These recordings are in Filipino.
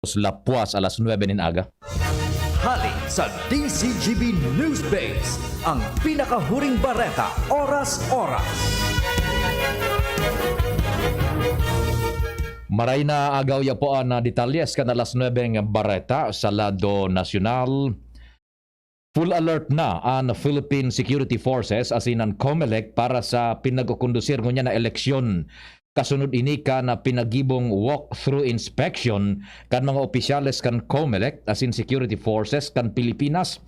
Lapuas alas 9 nin aga. Halik sa DCGB Newsbase, ang pinakahuring bareta oras-oras. Maray na agaw ya po na detalyes kan alas 9 nga bareta sa lado nasyonal. Full alert na ang Philippine Security Forces asin ang COMELEC para sa pinagkukondusir ngunya na eleksyon. Kasunod ini ka na pinagibong walk-through inspection kan mga opisyales kan COMELEC asin security forces kan Pilipinas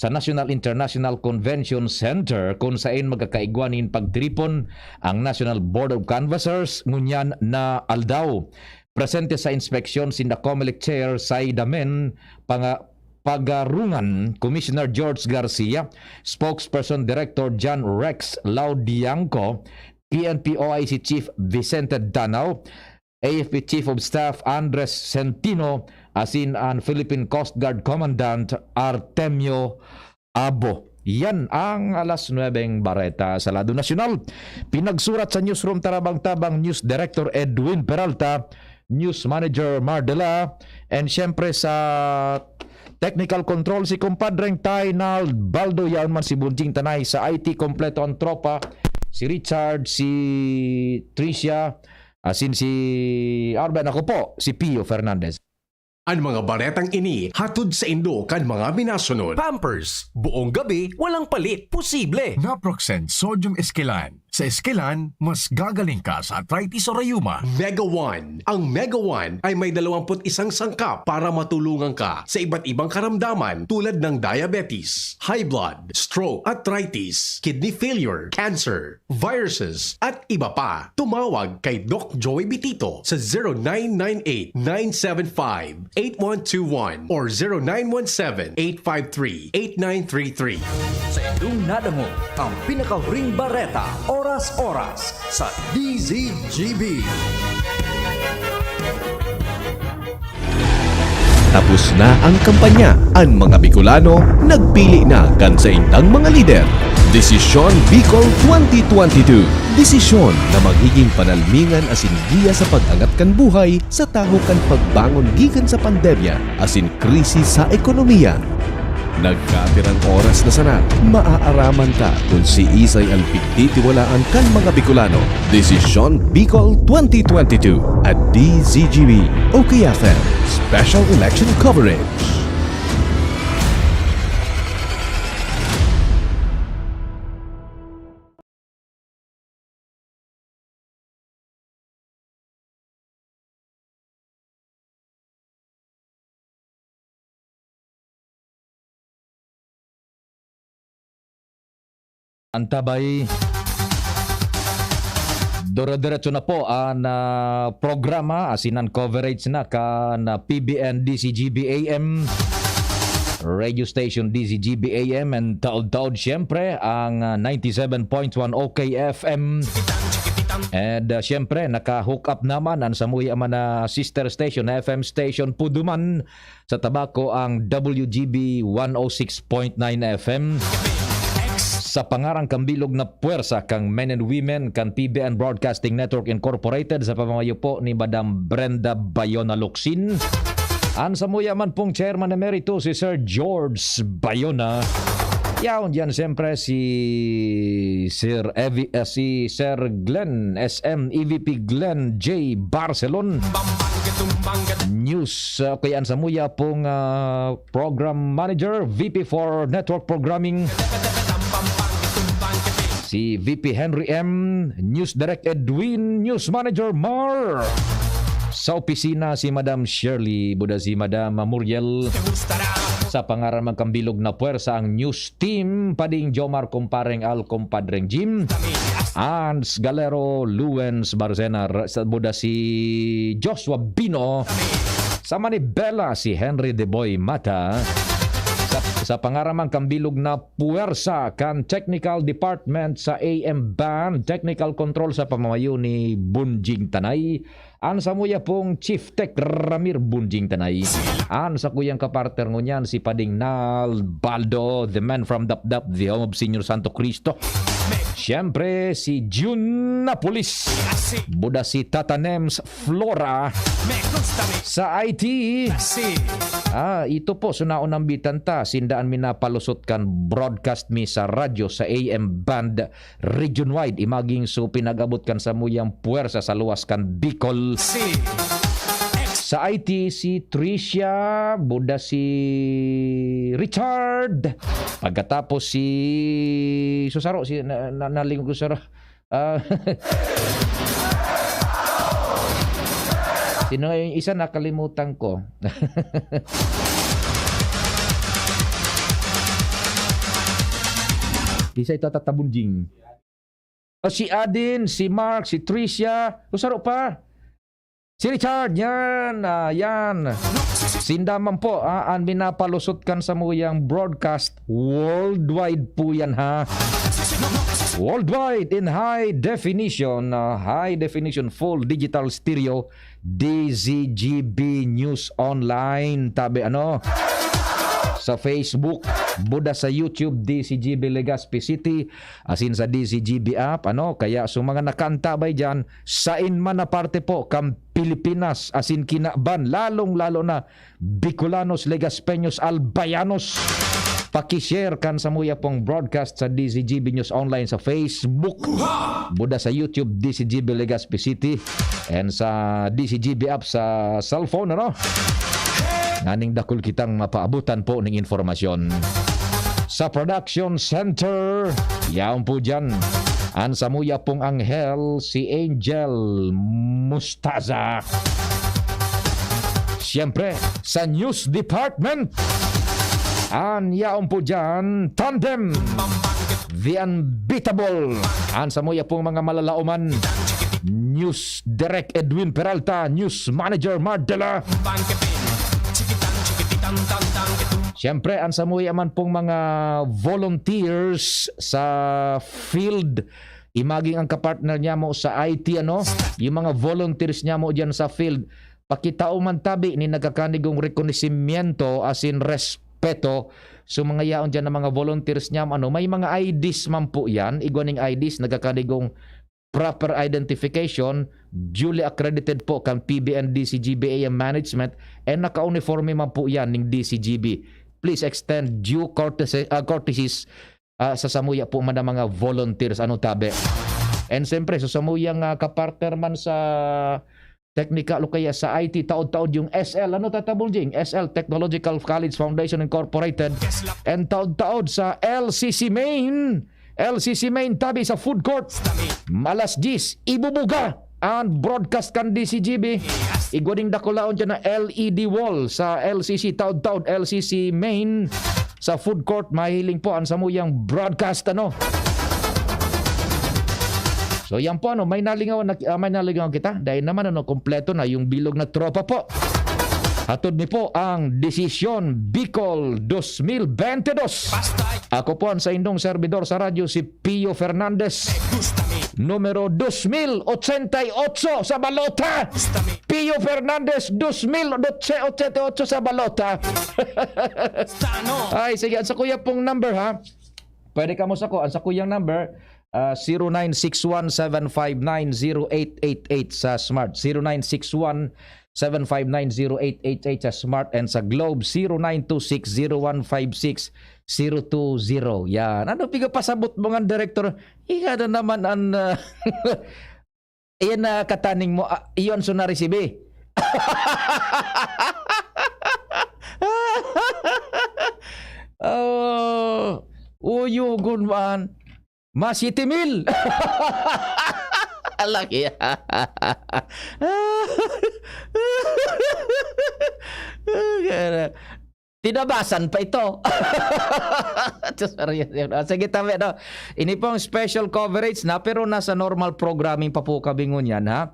sa National International Convention Center kung saan magkakaigwanin pagtripon ang National Board of Canvassers ngunyan na aldaw. Presente sa inspeksyon si the COMELEC Chair Saidamen Pagarungan, Commissioner George Garcia, Spokesperson Director John Rex Laudianco, PNP OIC Chief Vicente Danao, AFP Chief of Staff Andres Centino, asin ang Philippine Coast Guard Commandant Artemio Abo. Yan ang alas 9 bareta sa lado nasyonal. Pinagsurat sa Newsroom Tarabang-Tabang News Director Edwin Peralta, News Manager Mardela, and syempre sa Technical Control si kumpadreng Tainal Baldo, yaon man si Bunjing Tanay, sa IT kompleto ang tropa, si Richard, si Tricia, asin si Arben, ako po, si Pio Fernandez. Ang mga baretang ini hatod sa Indo kan mga minasunod. Pampers, buong gabi, walang palit, posible. Naproxen Sodium Esquilan. Sa Esquilan, mas gagaling ka sa arthritis o rayuma. Mega One. Ang Mega One ay may 21 sangkap para matulungan ka sa iba't ibang karamdaman tulad ng diabetes, high blood, stroke, arthritis, kidney failure, cancer, viruses, at iba pa. Tumawag kay Doc Joey Bitito sa 0998-975-8121 or 0917-853-8933. Sa indong nadamo, ang pinakahuring bareta oras-oras sa DZGB. Tapos na ang kampanya. Ang mga Bicolano nagpili na kan sa indang mga lider. Desisyon Bicol 2022. Desisyon na magiging panalmingan asin giya sa pag-angat kan buhay sa taho kan pagbangon gikan sa pandemya asin krisis sa ekonomiya. Nagkatirang oras na sana, maaaraman ka kung si Isay ang pigtitiwalaan kan mga Bicolano. Desisyon Bicol 2022 at DZGB OKFM Special Election Coverage. Antabay, dora-diretso na po ang programa asinan coverage na kan PBN DCGB AM, radio station DCGB AM, and taod-taod syempre ang 97.1 OKFM. And syempre naka-hook up naman ang samuya man na sister station, FM station Puduman sa Tabaco, ang WGB 106.9 FM. Sa pangarang kambilog na puwersa kang men and women kan PBN Broadcasting Network Incorporated sa pamamayo po ni Madam Brenda Bayona Locsin. Ang samuya man pong Chairman Emeritus si Sir George Bayona. Yaon diyan siyempre si Sir Glenn SM EVP Glenn J. Barcelon. News kay ang samuya pong Program Manager VP for Network Programming si VP Henry M, News Direct Edwin, News Manager Mar. Sa opisina si Madam Shirley, buda si Madam Muriel. Sa pangaramang kambilog na puwersa ang news team, pading Jomar Kumpareng Al Kumpadreng Jim. Ans Galero, Luens Barzenar, sa buda si Joshua Bino. Sa Manibela si Henry Deboy Mata. Sa pangaramang kambilog na puwersa kan Technical Department sa AM Band, Technical Control sa pamamayo ni Bunjing Tanay. An samuya pong Chief Tech Ramir Bunjing Tanay. An sa kuyang kapartner ngunyan si Pading Nal Baldo, the man from Dapdap, the home of Senior Santo Cristo. Siyempre, si June Napolis. Buda si Tatanems Flora. Sa IT, ito po, sunaon ang bitanta. Sindaan minapalusot kan broadcast mi sa radyo sa AM band region-wide. Imaging so pinagabot kan sa muyang puwersa sa luwas kan Bicol. Sa IT, si Tricia, buda si Richard. Pagkatapos si Susaro, si nalingog ko Susaro. Sino yung isa nakalimutan ko? Isa ito tatabunjing. Si Adin, si Mark, si Tricia. Susaro pa. Si Richard, yan, yan. Sindaman po, ang minapalusot kan sa muyang broadcast, worldwide po yan ha. Worldwide in high definition full digital stereo, DZGB News Online. Tabi sa Facebook, buda sa YouTube, DCGB Legazpi City, asin sa DCGB app, kaya so mga nakanta bay dyan, sain man na parte po, kam Pilipinas, asin kinaban, lalong-lalo na Bicolanos, Legazpeños, Albayanos, pakishare kan sa muya pong broadcast sa DCGB News Online sa Facebook, buda sa YouTube, DCGB Legazpi City, and sa DCGB app sa cellphone, nganing dakol kitang mapaabutan po ng informasyon. Sa production center, yaon po dyan, ang samuya pong anghel, si Angel Mustaza. Siyempre, sa news department, ang yaon po dyan, tandem, the unbeatable, ang samuya pong mga malalauman, News Direct Edwin Peralta, News Manager Mardela. Siyempre, ang samuya man pong mga volunteers sa field, imaging ang kapartner niya mo sa IT, yung mga volunteers niya mo dyan sa field, pakitao man tabi ni nagkakanigong rekonosimiento asin respeto so mga yaon dyan ng mga volunteers niya, may mga IDs man po yan, igwaning IDs, nagkakanigong proper identification, duly accredited po kang PBN DCGB AM Management, and naka-uniforme man po yan ng DCGB. Please extend due courtesies sa samuya po man ng mga volunteers, tabi. And siyempre, sa samuyang kapartner man sa teknika o kaya sa IT, taod-taod yung SL, tatabulging? SL, Technological College Foundation Incorporated, and taod-taod sa LCC Main, tabi sa food court. Alas 10, ibubuga ang broadcast kan DCGB. Igwaning dakulaon dyan na LED wall sa LCC, taod-taod LCC Main sa food court. Mahiling po ang samuyang broadcast, So yan po, may nalingawan kita. Dahil naman, kompleto na yung bilog na tropa po. Hatod ni po ang Desisyon Bicol 2022. Ako po ang sa indong servidor sa radyo, si Pio Fernandez. Numero 2088 sa balota. Pio Fernandez 2088 sa balota. Ay, sige, ang sa kuya pong number ha. Pwede ka mo sa ko. Ang sa kuyang number, 0961-759-0888 sa Smart. 0961-759-0888 sa Smart, and sa Globe 0926-0156-020. Yan. Ano piga pasabot mo nga, Director? Ika na naman ang iyan na kataning mo. Iyon so na-receive. Uyugon man. Masitimil. Laki. Tinabasan pa ito. Sige, tabi. Ini pong special coverage na, pero nasa normal programming pa po kabingon yan, ha?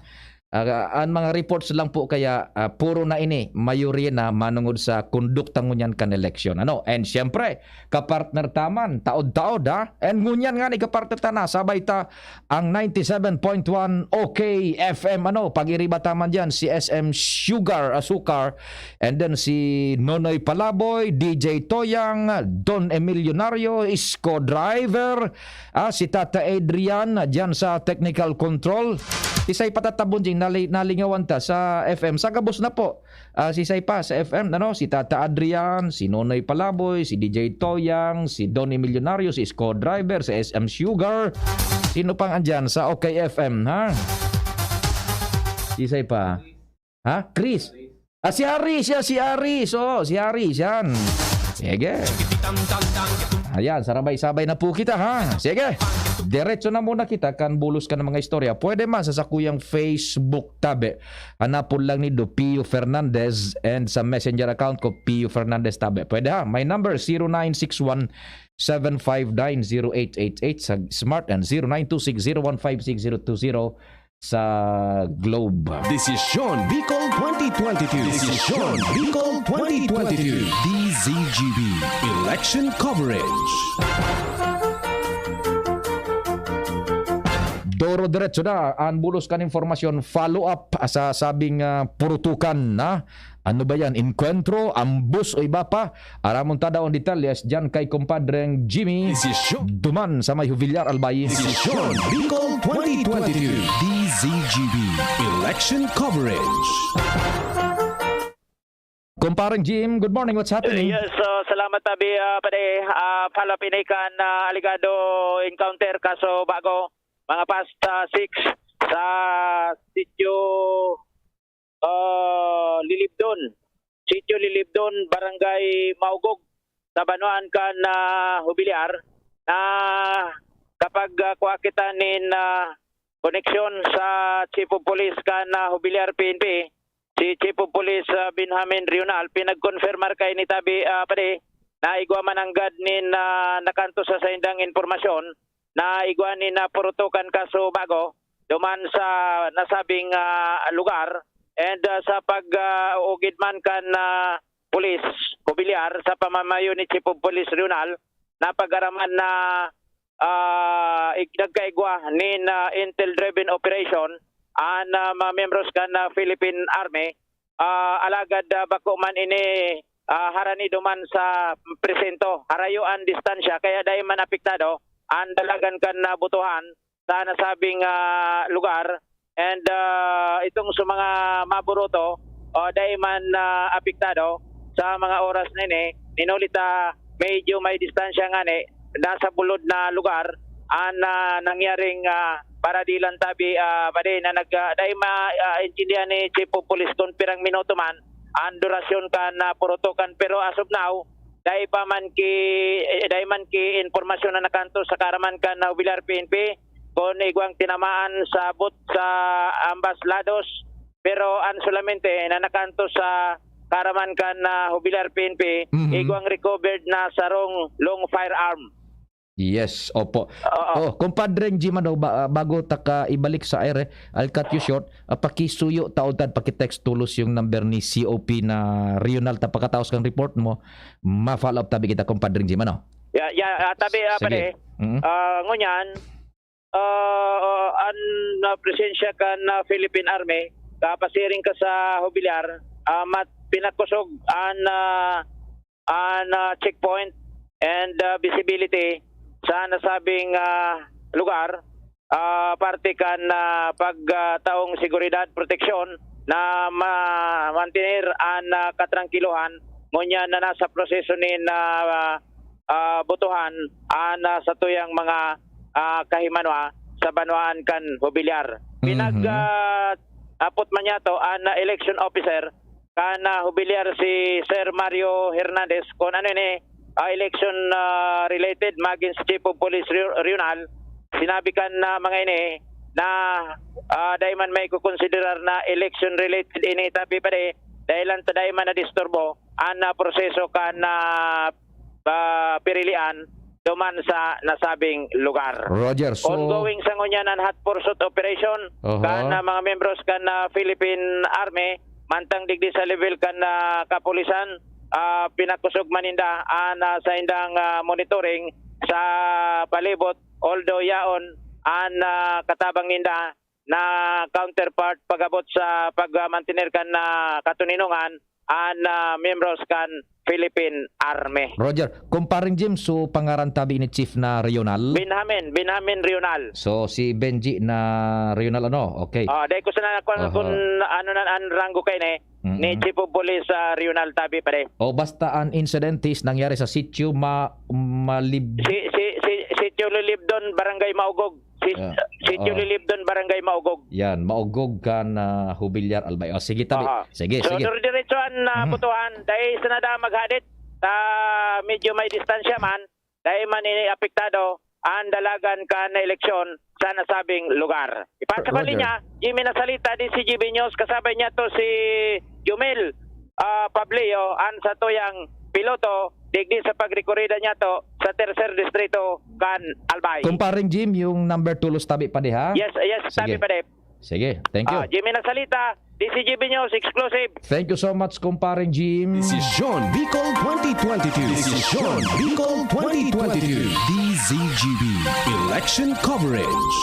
Ang mga reports lang po kaya puro na ini mayuri na manungod sa kondukta ngunyan kan eleksyon. And syempre, kapartner taman, taod-taod and ngunyan nga ni kapartner tana, sabay ta ang 97.1 OK FM, pag-iriba taman dyan, si SM Sugar, Asukar, and then si Nonoy Palaboy, DJ Toyang, Don Emilionario, Isko Driver, si Tata Adrian, dyan sa technical control. Isay patatabon ding nalingawan ta sa FM. Sa gabos na po. Si Isay pa sa FM. Si Tata Adrian, si Nonoy Palaboy, si DJ Toyang, si Donny Millonario, si Isko Driver, si SM Sugar. Sino pang andyan sa OK FM, ha? Si Isay pa. Ha? Chris? Si Aris. Si Aris. Si Aris yan. Sige. Ayan, sarabay-sabay na po kita, ha? Sige. Diretso na muna kita kan bulos ka ng mga istorya. Pwede man sa sakuyang Facebook tabi. Hanapon lang ni do Pio Fernandez and sa messenger account ko Pio Fernandez tabi. Pwede ha. My number 0961-759-0888 sa Smart and 0926-0156020 sa Globe. This is Sean Bicol 2022. This is Sean Bicol 2022. DZGB Election Coverage. Doro diretso na ang bulos kan informasyon, follow up sa sabing purutukan na ano ba yan, encuentro, ambus o iba pa. Aramon tada on detalyes dyan kay kumpadreng Jimmy This is Sean. Duman sa may Jubilar Albay. This is Sean Bicol 2022. DZGB Election Coverage. Kumpareng Jim, good morning, what's happening? Yes, salamat tabi pade palapinikan aligado encounter kaso bago mga past 6 sa sitio Lilibdon, Barangay Maugog sa Banuan kan Jubilar na kapag kuha kita nin koneksyon sa Chief of Police kan Jubilar PNP, si Chief of Police Benjamin Rional pinag-confirmar kay ni tabi pade na igwa mananggad nin nakanto sa indang informasyon na igwa ni na purutukan kaso bago duman sa nasabing lugar and sa pag-ugid man kan police Jubilar sa pamamayo ni Chief of Police Rional na pag-araman na nagkaigwa ni Intel Driven Operation an mga membros kan Philippine Army alagad bako man ini harani duman sa presento harayuan distansya kaya dahil man apektado ang dalagan kan butuhan sa nasabing lugar and itong sa mga maburuto dahil man apektado sa mga oras nini ninulita medyo may distansya nga ni nasa bulod na lugar ang nangyaring para di lang tabi pade na dahil ma-intindihan ni Chief of Police kung pirang minuto man ang durasyon kan purutukan pero as of now dahil man ki informasyon na nakanto sa karaman kan na Jubilar PNP kung igwang tinamaan sa but sa ambas lados pero an solamente na nakanto sa karaman kan na Jubilar PNP igwang recovered na sarong long firearm. Yes, opo. Kumpadreng Jim, bago taka ibalik sa air, I'll cut you short. Pakisuyo taodan, pakitext tulos yung number ni COP na Rional tapakataos kang report mo. Ma-follow up tabi kita, kumpadreng Jim, tabi pare. Ngunyan, an presensya ka na Philippine Army, kapasiring ka sa Jubilar, pinakusog an checkpoint and visibility sa nasabing lugar parte kan pagtaong seguridad proteksyon na mantenir ang katrangkiluhan ngunya na nasa proseso ni butuhan sa tuyang mga kahimanwa sa Banuan kan Jubilar. Apot man yato ang election officer kan Jubilar si Sir Mario Hernandez kung ano ni election related maging sa Chief of Police Rional sinabi kan na mga ini na dahil man may kukonsiderar na election related ini tapi pare dahil lang dahil man na disturbo ang proseso kan na pirilian duman sa nasabing lugar. Roger. So, Ongoing sa ngunyanan hot pursuit operation kan mga membros kan Philippine Army mantang digdi sa level kan kapulisan pinakusog maninda sa indang monitoring sa palibot although yaon katabang ninda na counterpart pagabot sa pagmantener kan katuninungan membros kan Philippine Army. Roger, kumparing Jim, so pangaran tabi ni Chief na regional? Binhamin Rional. So si Benji na regional ano? Okay. Dahil ko sana kung ano na ang ranggo kay ni Chief of Police sa Rional tabi pa de. O basta an incidentis nangyari sa sitio Sitio Lilibdon, Barangay Maugog. Sitio Lilibdon, Barangay Maugog. Yan, maugog ka na Hubilyar Albay. O sige tabi. Sige, so, sige. So diretsoan na putuhan dahil sa nada maghadit medyo may distansya man dahil man ini apektado ang dalagan ka na eleksyon sa nasabing lugar. Ipasa pa niya, Jimmy nasalita di si GB News, kasabay niya to si Jumil Pablio an sa tuyang piloto digdi sa pagrekorida niya to sa tercer distrito kan Albay. Kumparing Jim, yung number tulos tabi pa di ha? Yes, tabi pa de. Sige, thank you. Jimmy nasalita, DCGB News exclusive. Thank you so much, kumparing Jim. Desisyon Bicol 2022. Desisyon Bicol 2022. DZGB Election Coverage.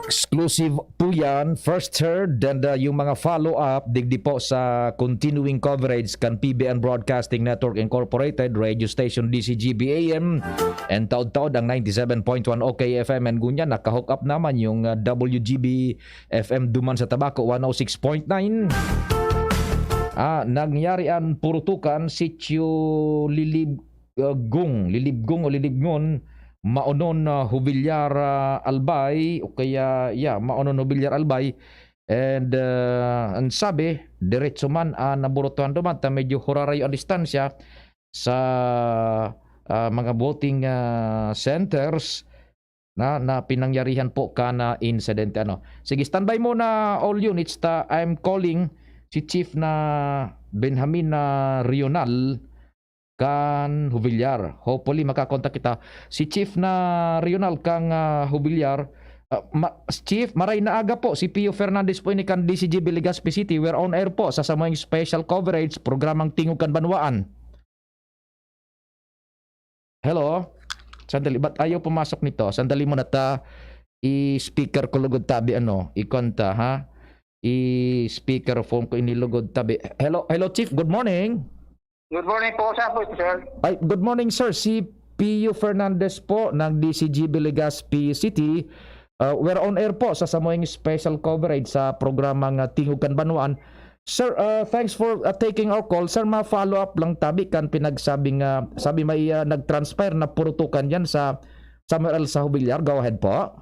Exclusive po yan, first heard, and yung mga follow-up digdi po sa continuing coverage kan PBN Broadcasting Network Incorporated, radio station DCGB-AM, and taod-taod ang 97.1 OKFM, and gunya nakahook up naman yung WGB-FM Duman sa Tabaco 106.9. Nangyari ang purutukan sitio Lilibgon, Maonon Hubilyar Albay o kaya Maonon Hubilyar Albay, and ang sabi diretso man naburutuhan duman ta medyo hurarayo ang distansya sa mga voting centers na pinangyarihan po kana incident Sige, standby muna all units I'm calling si Chief na Benjamin na Rional kan Hubilyar. Hopefully makakontak kita. Si Chief na Regional kang Hubilyar. Chief, maray na aga po. Si Pio Fernandez po ini kan DCGB Legazpi City. We're on air po sa samang special coverage programang Tingog kan Banwaan. Hello? Sandali, ba't ayaw pumasok nito? Sandali mo na ta. I-speaker ko lugod tabi ikonta ha. I-speaker phone ko inilugod tabi. Hello Chief, good morning. Good morning po, saan po ito, sir? Good morning, sir. Si Pio Fernandez po ng DCGB Legazpi City. We're on air po sa samuing special coverage sa programang Tingog kan Banwaan. Sir, thanks for taking our call. Sir, ma-follow up lang tabi kan pinagsabing sabi may nag-transpire na purutukan yan sa Samuel sa Hubilyar. Go ahead po.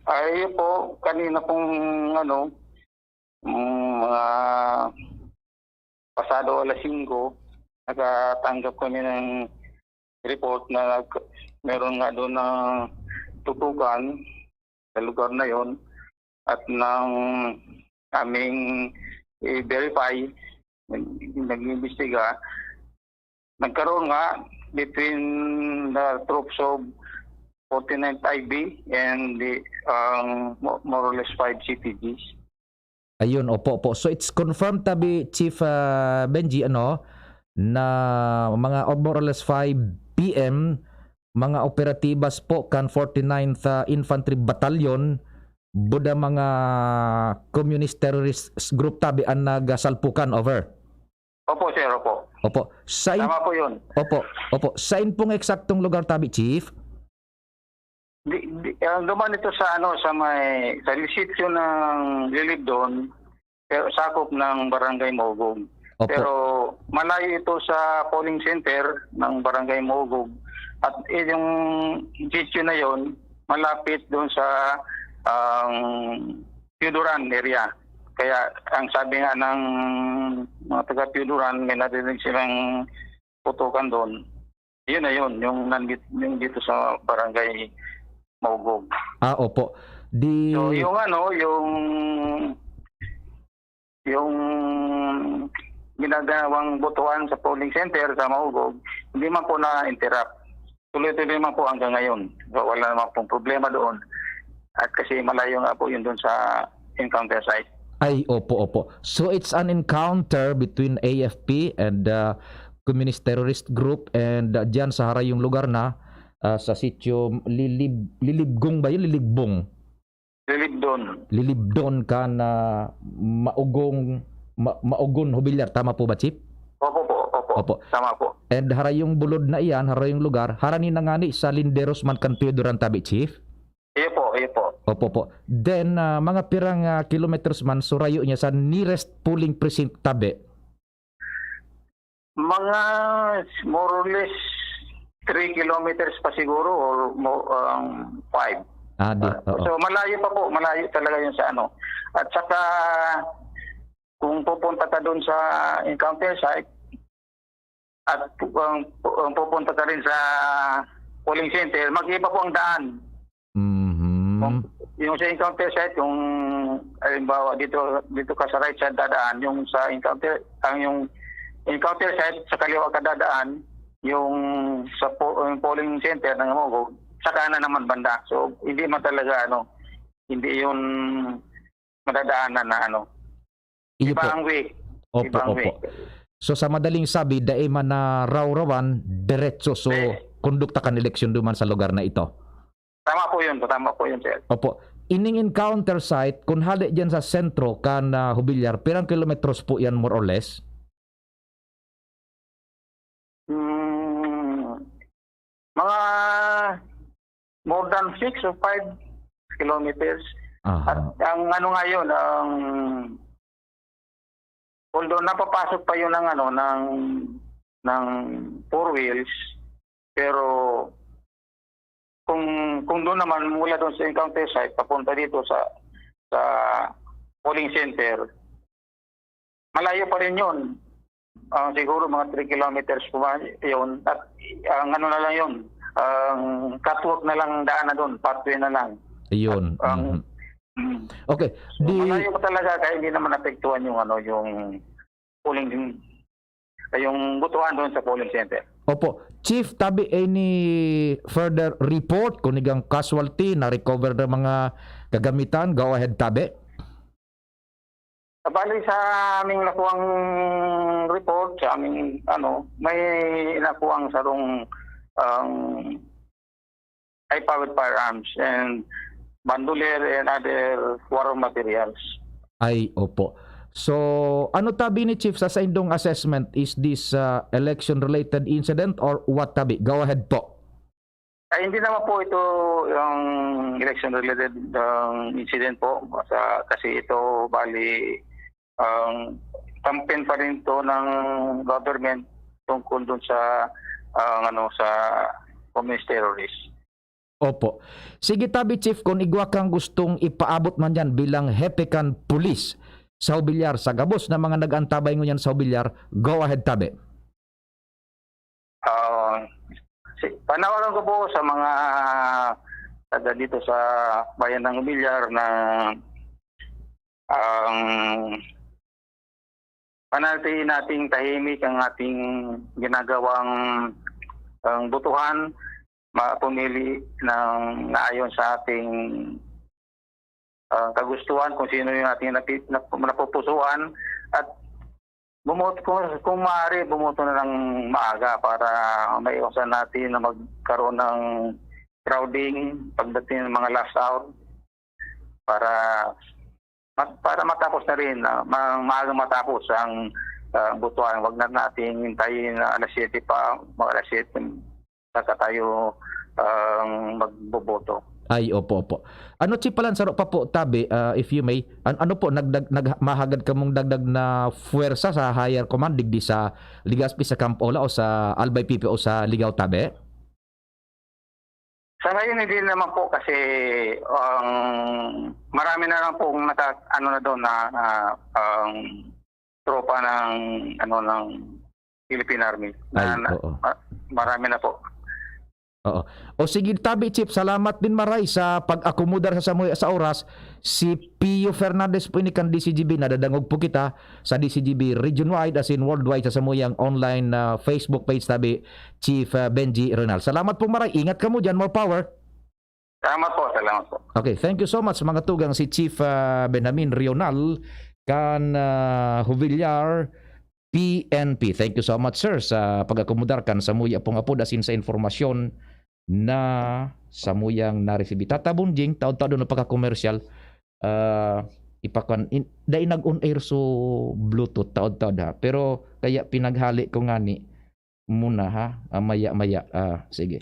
Ay po, kanina pong mga pasado alas 5, nakatanggap kami ng report na meron nga doon ng tutukan sa lugar na yon at nang aming i-verify, nag-imbestiga, nagkaroon nga between the troops of 49th IB and the more or less 5 CPGs. Ayun, opo. So it's confirmed tabi Chief Benji na mga more or less 5 PM mga operatibas po kan 49th Infantry Battalion buda mga communist terrorist group tabi ang nagasalpukan over. Opo, sir, opo. Opo. Tama po yun. Opo. Saan pong eksaktong lugar tabi, Chief? Duman ito sa sa lisitsyo ng Lilibdon, pero sakop ng Barangay Maugog. Opo. Pero malayo ito sa polling center ng Barangay Maugog. At yung sitio na yon malapit doon sa Piuduran area. Kaya ang sabi nga ng mga taga Piuduran, may narinig silang putukan doon. Yun na yun, yung dito sa Barangay Maugog. Opo. So yung ginagawang botohan sa polling center sa Mahugog, hindi man po na-interrupt. Tuloy-tuloy man po hanggang ngayon. So, wala naman pong problema doon. At kasi malayo nga po yun doon sa encounter site. Ay, opo. So it's an encounter between AFP and Communist Terrorist Group and dyan sa harayong lugar na sa sitio Lilibgong ba yun? Liligbong. Lilibdon ka na Maugon Hubilyar. Tama po ba, Chief? Opo. Tama po. And harayong bulod na iyan, harayong lugar, harani na nga ni sa Linderos man kan Teodoran Tabi, Chief? Iyo po. Opo. Then, mga pirang kilometers man, surayo niya sa nearest polling precinct Tabi? Mga more or less 3 kilometers pa siguro or 5. So malayo pa po, malayo talaga yun sa ano. At saka kung pupunta ka doon sa encounter site at pupunta ka rin sa polling center, mag-iba po ang daan. Yung sa encounter site, yung halimbawa dito ka sa right side dadaan, yung sa encounter site sa kaliwa ka dadaan, yung sa polling center ng Mahugog, sa kanan naman banda. So hindi man talaga hindi yun madadaanan na ibang way. Opo. So sa madaling sabi, dai man na raw-rawan diretso so kondukta kan eleksyon duman sa lugar na ito. Tama po yun, sir. Opo. Ining encounter site kung hali diyan sa sentro kan Hubilyar, pirang kilometros po yan more or less? Mga more than 6 or 5 kilometers. At ang ngayon, although napapasok pa yun ng 4 wheels, pero kung doon naman mula doon sa encounter site papunta dito sa polling center, malayo pa rin yun. Siguro mga 3 kilometers pa yun. At na lang yun, catwalk na lang daan na doon, pathway na lang. Ayun. Okay. So, malayo pa talaga kaya hindi naman apektuhan yung polling, yung butuhan doon sa polling center. Opo. Chief, tabi any further report kung igang casualty na recover ng mga kagamitan? Go ahead, tabi. Bali sa aming nakuhang report, sa aming may nakuhang sarong high-powered firearms and bandolier and other war materials. Ay, opo. So, ano tabi ni Chief sa indong assessment? Is this election-related incident or what tabi? Go ahead po. Ay, hindi naman po ito yung election-related incident po. Kasi ito, bali, campaign pa rin to ng government tungkol dun sa sa communist terrorist. Opo. Sige tabi, Chief, kung igwa kang gustong ipaabot man yan bilang hepekan pulis sa Hubilyar, sa gabos na mga nag-antabay ngunyan sa Hubilyar, go ahead tabi. Panawagan ko po sa mga taga dito sa bayan ng Hubilyar na panatilihin nating tahimik ang ating ginagawang butuhan, pumili ng naayon sa ating kagustuhan kung sino yung ating napupusuan at kung maaari bumoto na lang maaga para maiwasan natin na magkaroon ng crowding pagdating ng mga last hour para matapos na rin, maagang matapos ang butuan. Huwag na natin hintayin na alas 7 pa, mga alas 7 saka tayo magboboto. Ay, opo. Ano, Chief Palansaro pa po, tabi, if you may, ano po, mahagad ka mong dagdag na fuwersa sa higher command, digdi sa Ligaspi, sa Camp Ola o sa Albay PPO o sa Ligaw, tabi? Sa ngayon hindi naman po kasi marami na lang pong tropa ng Philippine Army. Marami na po. Oo. O sige, tabi Chip, salamat din maray sa pag-akomodar sa oras. Si Pio Fernandez po ini kan DCGB, nadadangog po kita sa DCGB region-wide as in worldwide sa samuyang online Facebook page tabi Chief Benji Renal. Salamat po maray. Ingat ka mo dyan. More power. Salamat po. Okay, thank you so much mga tugang si Chief Benjamin Rional kan Huvillar PNP. Thank you so much sir sa pag-akomodar kan sa muya pong apod asin sa informasyon na samuyang na-receive. Tatabon jing taon-taon na pagka-commercial ipakan dai nag-on air so Bluetooth taon-taon ha. Pero kaya pinaghali ko ngani muna ha. Maya-maya. Sige.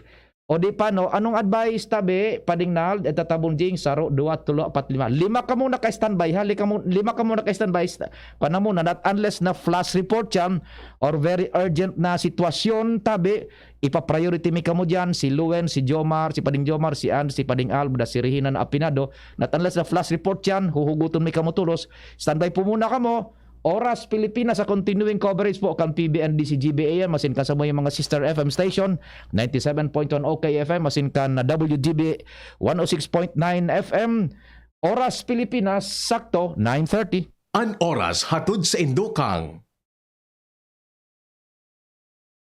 O di paano, anong advice tabi padingnal tatabon jing saro 2 3 4 5. 5 ka muna ka standby ha. 5 ka muna ka standby pana muna not unless na flash report yan or very urgent na sitwasyon tabi ipa-priority mi kamo diyan si Luen, si Jomar, si Pading Jomar, si Ann, si Pading Alb, si Rehinan Apinado. Not unless na flash report yan, huhuguton mi kamo tulos. Standby po muna kamo. Oras Pilipinas sa continuing coverage po kan PBN DCGB-AM masin kan sa mga sister FM station 97.1 OKFM masin kan WGB 106.9 FM. Oras Pilipinas sakto 9:30. An oras hatod sa Indokang.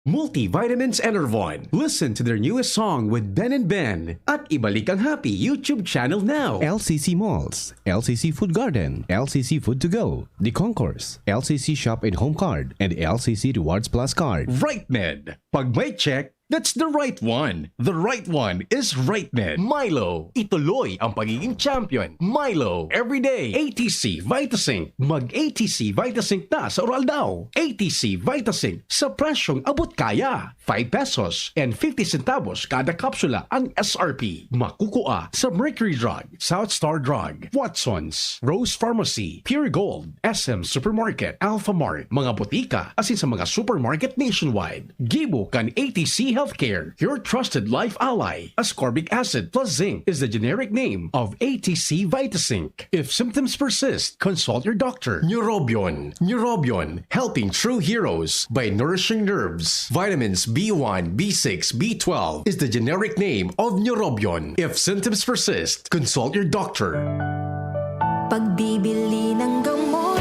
Multivitamins Enervon. Listen to their newest song with Ben and Ben at ibalik ang happy YouTube channel now. LCC Malls, LCC Food Garden, LCC Food to Go, The Concourse, LCC Shop and Home Card, and LCC Rewards Plus Card. Right Med. Pag may check, that's the right one. The right one is Right Med. Milo. Ituloy ang pagiging champion. Milo. Everyday. ATC Vitasync. Mag-ATC Vitasync na sa oral daw. ATC Vitasync sa presyong abot kaya. 5 pesos and 50 centavos kada kapsula ang SRP. Makukuha sa Mercury Drug, South Star Drug, Watsons, Rose Pharmacy, Pure Gold, SM Supermarket, Alpha Mart, mga botika, asin sa mga supermarket nationwide. Gibo kan ATC Healthcare, your trusted life ally. Ascorbic acid plus zinc is the generic name of ATC Vitasync. If symptoms persist, consult your doctor. Neurobion. Neurobion, helping true heroes by nourishing nerves. Vitamins B1, B6, B12 is the generic name of Neurobion. If symptoms persist, consult your doctor. Pagbibili ng gamot,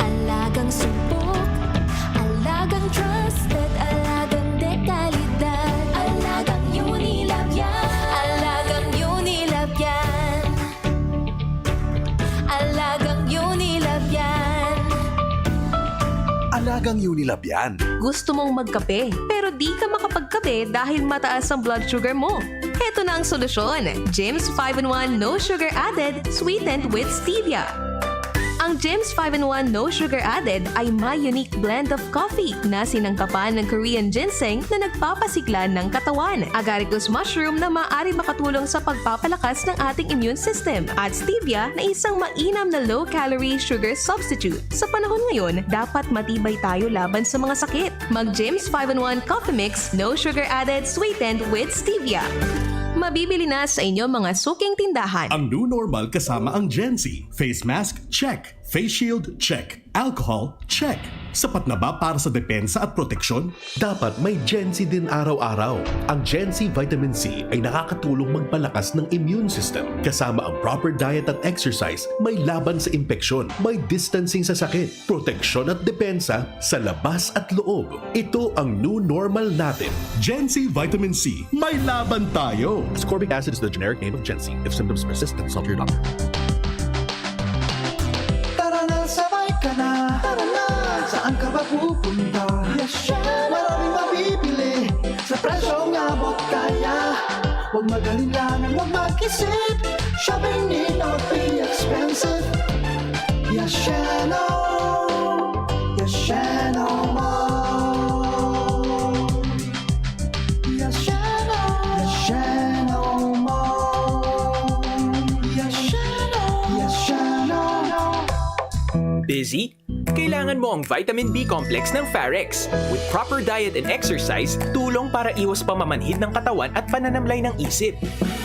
alagang subok, alagang trusted, alagang dekalidad, alagang Unilab yan, alagang Unilab yan, alagang Unilab yan. Alagang Unilab yan. Gusto mong magkape pero di ka makapagkape dahil mataas ang blood sugar mo. Heto na ang solusyon. Jims 5-in-1 No Sugar Added Sweetened with Stevia. Ang Jims 5-in-1 No Sugar Added ay may unique blend of coffee na sinangkapan ng Korean ginseng na nagpapasigla ng katawan, agaricus mushroom na maaari makatulong sa pagpapalakas ng ating immune system, at stevia na isang mainam na low-calorie sugar substitute. Sa panahon ngayon, dapat matibay tayo laban sa mga sakit. Mag Jims 5-in-1 Coffee Mix No Sugar Added Sweetened with Stevia. Mabibili na sa inyong mga suking tindahan. Ang new normal kasama ang Gen-Z. Face mask? Check. Face shield? Check. Alcohol? Check. Sapat na ba para sa depensa at proteksyon? Dapat may Gen-Z din araw-araw. Ang Gen-Z Vitamin C ay nakakatulong magpalakas ng immune system. Kasama ang proper diet at exercise, may laban sa impeksyon, may distancing sa sakit, proteksyon at depensa sa labas at loob. Ito ang new normal natin. Gen-Z Vitamin C. May laban tayo! Ascorbic acid is the generic name of Gen-Z. If symptoms persist, consult your doctor. Tara na, sabay ka na. Tara na, saan ka ba pupunta? Yes, maraming mabibili sa presyong abot kaya. Huwag mag-alilangan, huwag mag-isip. Shopping need not be expensive. Yes, no. Yes, no more. Yes, no. Yes, no more. Yes, no. Yes, no. Busy? Kailangan mo ang vitamin B complex ng Farex. With proper diet and exercise, tulong para iwas pamamanhid ng katawan at pananamlay ng isip.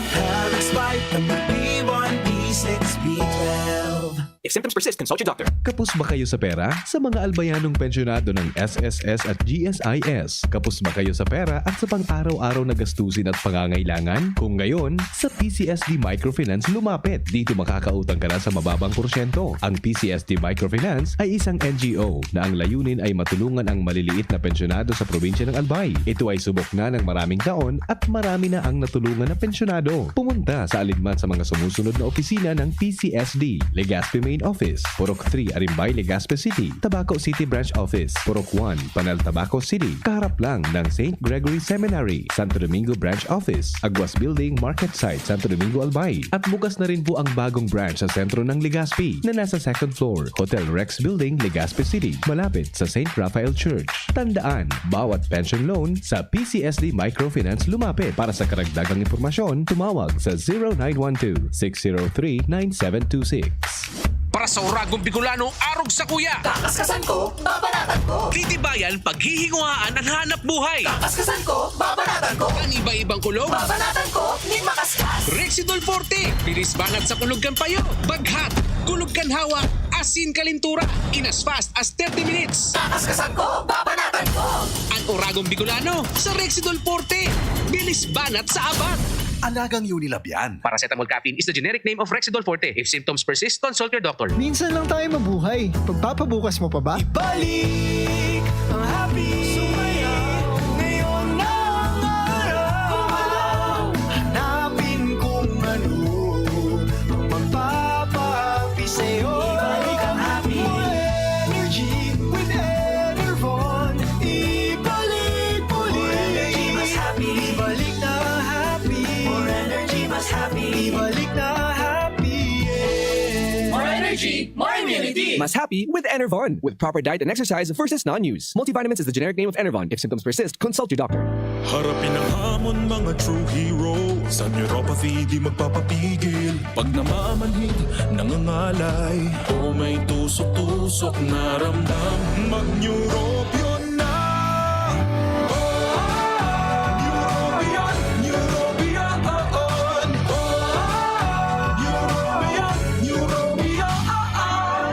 Farex Vitamin B1, B6, B12. If symptoms persist, consult your doctor. Kapos ba kayo sa pera? Sa mga albayanong pensyonado ng SSS at GSIS, kapos ba kayo sa pera at sa pang-araw-araw na gastusin at pangangailangan? Kung ngayon, sa PCSD Microfinance lumapit. Dito makakautang ka na sa mababang porsyento. Ang PCSD Microfinance ay isang NGO na ang layunin ay matulungan ang maliliit na pensyonado sa probinsya ng Albay. Ito ay subok na ng maraming taon at marami na ang natulungan na pensyonado. Pumunta sa alinman sa mga sumusunod na opisina ng PCSD: Legazpi Main Office, Purok 3, Arimbay, Legazpi City; Tabaco City Branch Office, Purok 1, Panal, Tabaco City; kaharap lang ng St. Gregory Seminary, Santo Domingo Branch Office, Aguas Building, Market Site, Santo Domingo, Albay. At bukas na rin po ang bagong branch sa sentro ng Legazpi na nasa second floor, Hotel Rex Building, Legazpi City, malapit sa St. Raphael Church. Tandaan, bawat pension loan sa PCSD Microfinance lumapit. Para sa karagdagang impormasyon, tumawag sa 0912-603-9726. Para sa Uragong Bicolano, arog sa kuya. Kakaskasan ko, babanatan ko. Titibayan, paghihinguhaan ang hanap buhay. Kakaskasan ko, babanatan ko. Ang iba-ibang kulog. Babanatan ko, ni makaskas. Rexidol Forte, bilis banat sa kulog kan payo. Baghat, kulog kan hawa, asin kalintura. In as fast as 30 minutes. Kakaskasan ko, babanatan ko. Ang Uragong Bicolano sa Rexidol Forte. Bilis banat sa abat. Alagang Unilab yan. Paracetamol caffeine is the generic name of Rexidol Forte. If symptoms persist, consult your doctor. Minsan lang tayo mabuhay. Pagpapabukas mo pa ba? Ibalik ang happy. Sumaya ngayon na ang araw. Hanapin kung ano ang magpapahappy sa'yo. Ibalik ang happy. More energy with Enervon. Ibalik muli. More energy mas happy. Ibalik na happy. More energy mas happy. Ibalik na happy. More energy, more immunity. Mas happy with Enervon. With proper diet and exercise, versus non-use. Multivitamins is the generic name of Enervon. If symptoms persist, consult your doctor. Harapin ang hamon, mga true hero. Sa neuropathy, di magpapapigil. Pag namamanhid, nangangalay. O may tusok-tusok na ramdam, mag-neurobion na. Neurobion, Neurobion,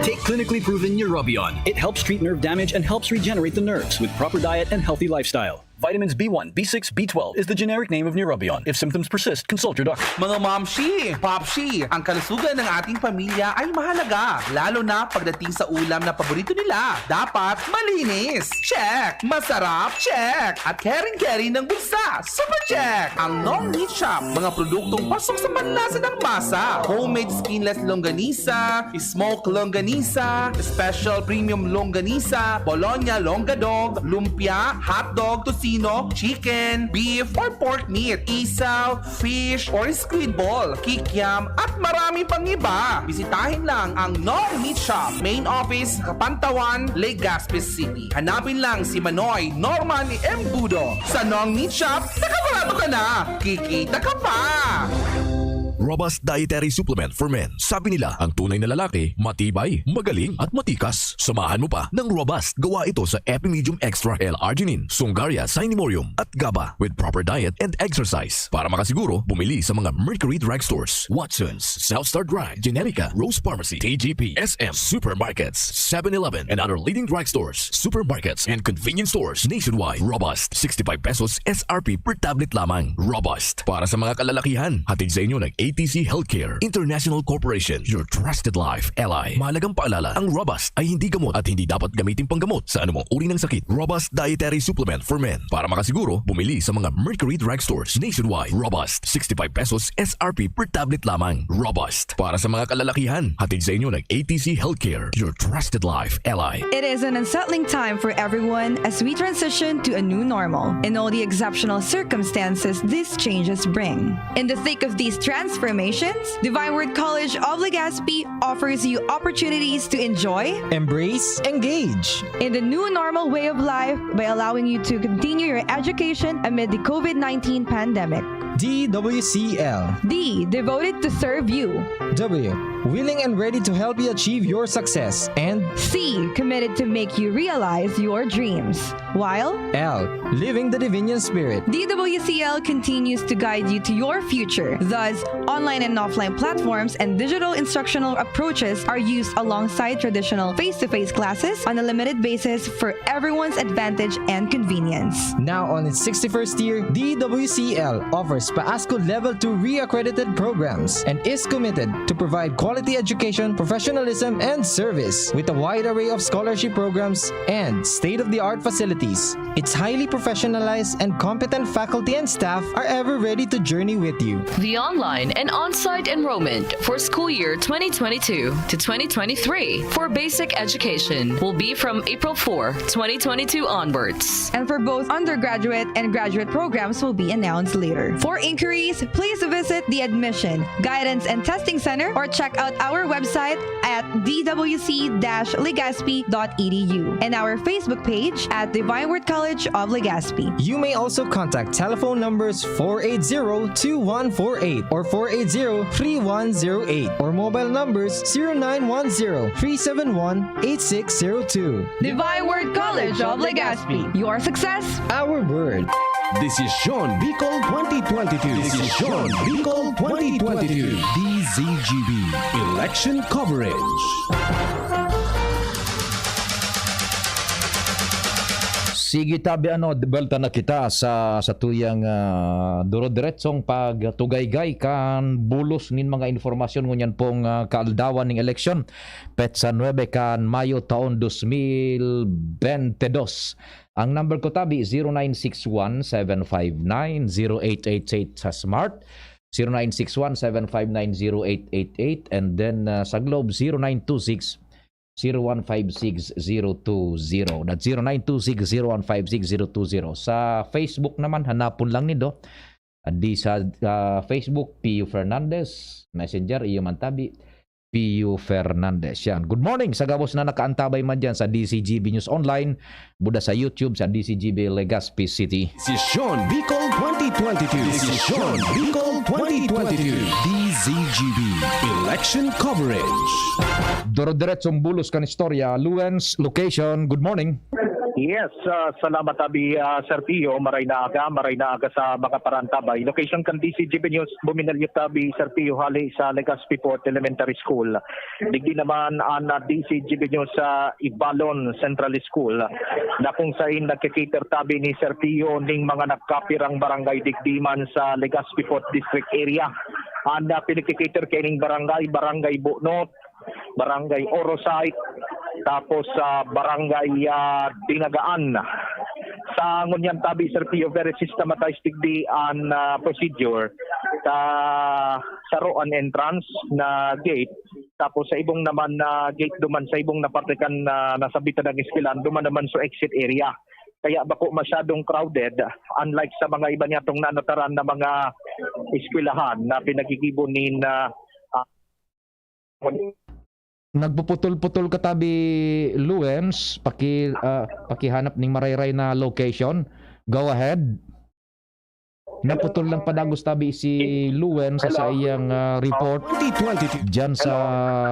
Take clinically proven Neurobion. It helps treat nerve damage and helps regenerate the nerves with proper diet and healthy lifestyle. Vitamins B1, B6, B12 is the generic name of Neurobion. If symptoms persist, consult your doctor. Mga momshi, popshi, ang kalusugan ng ating pamilya ay mahalaga. Lalo na pagdating sa ulam na paborito nila. Dapat malinis. Check. Masarap. Check. At caring-caring ng bulsa. Super check. Ang non-meat shop. Mga produktong pasok sa panlasa ng masa. Homemade skinless longganisa, smoked longganisa, special premium longganisa, Bologna longadog, lumpia, hotdog, chicken, beef, or pork meat, isaw, fish, or squid ball, kikiam, at marami pang iba. Bisitahin lang ang Nong Meat Shop, main office, Kapantawan, Legazpi City. Hanapin lang si Manoy Norman M. Budo. Sa Nong Meat Shop, nakaparado ka na. Kikita ka pa! Robust Dietary Supplement for Men. Sabi nila, ang tunay na lalaki, matibay, magaling at matikas. Samahan mo pa ng Robust. Gawa ito sa Epimedium Extra L-Arginine, Sungaria Cinnamomum at GABA with proper diet and exercise. Para makasiguro, bumili sa mga Mercury Drugstores, Watson's, Southstar Drug, Generica, Rose Pharmacy, TGP, SM, Supermarkets, 7-Eleven, and other leading drugstores, supermarkets, and convenience stores nationwide. Robust, 65 pesos SRP per tablet lamang. Robust. Para sa mga kalalakihan, hatid sa inyo ng ATC Healthcare International Corporation, your trusted life ally. Mahalagang paalala, ang Robust ay hindi gamot at hindi dapat gamitin panggamot sa anumang uri ng sakit. Robust Dietary Supplement for Men. Para makasiguro, bumili sa mga Mercury Drugstores nationwide. Robust, 65 pesos SRP per tablet lamang. Robust. Para sa mga kalalakihan, hatid sa inyo ng ATC Healthcare, your trusted life ally. It is an unsettling time for everyone as we transition to a new normal and all the exceptional circumstances these changes bring. In the thick of these transformations, Divine Word College of Legazpi offers you opportunities to enjoy, embrace, engage in the new normal way of life by allowing you to continue your education amid the COVID-19 pandemic. DWCL. D, devoted to serve you. W, willing and ready to help you achieve your success. And C, committed to make you realize your dreams. While L, living the Divinian spirit. DWCL continues to guide you to your future. Thus, online and offline platforms and digital instructional approaches are used alongside traditional face-to-face classes on a limited basis for everyone's advantage and convenience. Now on its 61st year, DWCL offers PASCO Level 2 re-accredited programs and is committed to provide quality education, professionalism, and service with a wide array of scholarship programs and state-of-the-art facilities. Its highly professionalized and competent faculty and staff are ever ready to journey with you. The online and on-site enrollment for school year 2022 to 2023 for basic education will be from April 4, 2022 onwards. And for both undergraduate and graduate programs will be announced later. For inquiries, please visit the Admission, Guidance and Testing Center or check out our website at dwc-legazpi.edu and our Facebook page at Divine Word College of Legazpi. You may also contact telephone numbers 480-2148 or 480-3108 or mobile numbers 0910-371-8602. Divine Word College of Legazpi. Your success, our word. Desisyon Bicol 2022. Desisyon Bicol 2022. DZGB Election Coverage. Sige tabi debelta na kita sa tuyang duro-diretsong pagtugaygay kan bulos nin mga informasyon ngunyan pong kaaldawan ng eleksyon petsa 9 kan Mayo taon 2022. Ang number ko tabi 0961-759-0888 sa Smart, 0961-759-0888 and then sa Globe 0926-0156-020. That's 0926-0156-020. Sa Facebook naman, hanapon lang nido. Di sa Facebook, Pio Fernandez. Messenger, iyo man tabi, Pio Fernandez. Yan. Good morning sa gabos na nakaantabay man dyan sa DCGB News Online. Buda sa YouTube sa DCGB Legazpi City. Desisyon Bicol 2022. Desisyon Bicol 2022. DZGB Election Coverage. Doro-diretsong bulos kan istorya. Luens, location, good morning. Yes, salamat tabi Sir Pio, maray na aga sa mga parantabay. Location kan DCGB News, buminalyo tabi Sir Pio hali sa Legazpi Port Elementary School. Digdi naman ang DCGB News sa Ibalon Central School na kung saan nagkikater tabi ni Sir Pio ning mga nagkapirang barangay digdiman sa Legazpi Port District area. Ang pinagkikater kay ning barangay Bunot, Barangay Orosite, tapos sa Barangay Dinagaan. Sa ngunyan tabi Sir Pio, very systematized di an procedure sa roan entrance na gate. Tapos sa ibong naman na gate duman sa ibong napartikan na nasabitan ng eskwelahan, duman naman sa exit area. Kaya bako masyadong crowded, unlike sa mga iba niyatong nanotaran na mga eskwelahan na pinagigibonin na Nagpuputol-putol ka tabi Luens, pakihanap ning marayray na location. Go ahead. Naputol lang padagos tabi si Luens sa iyang report diyan sa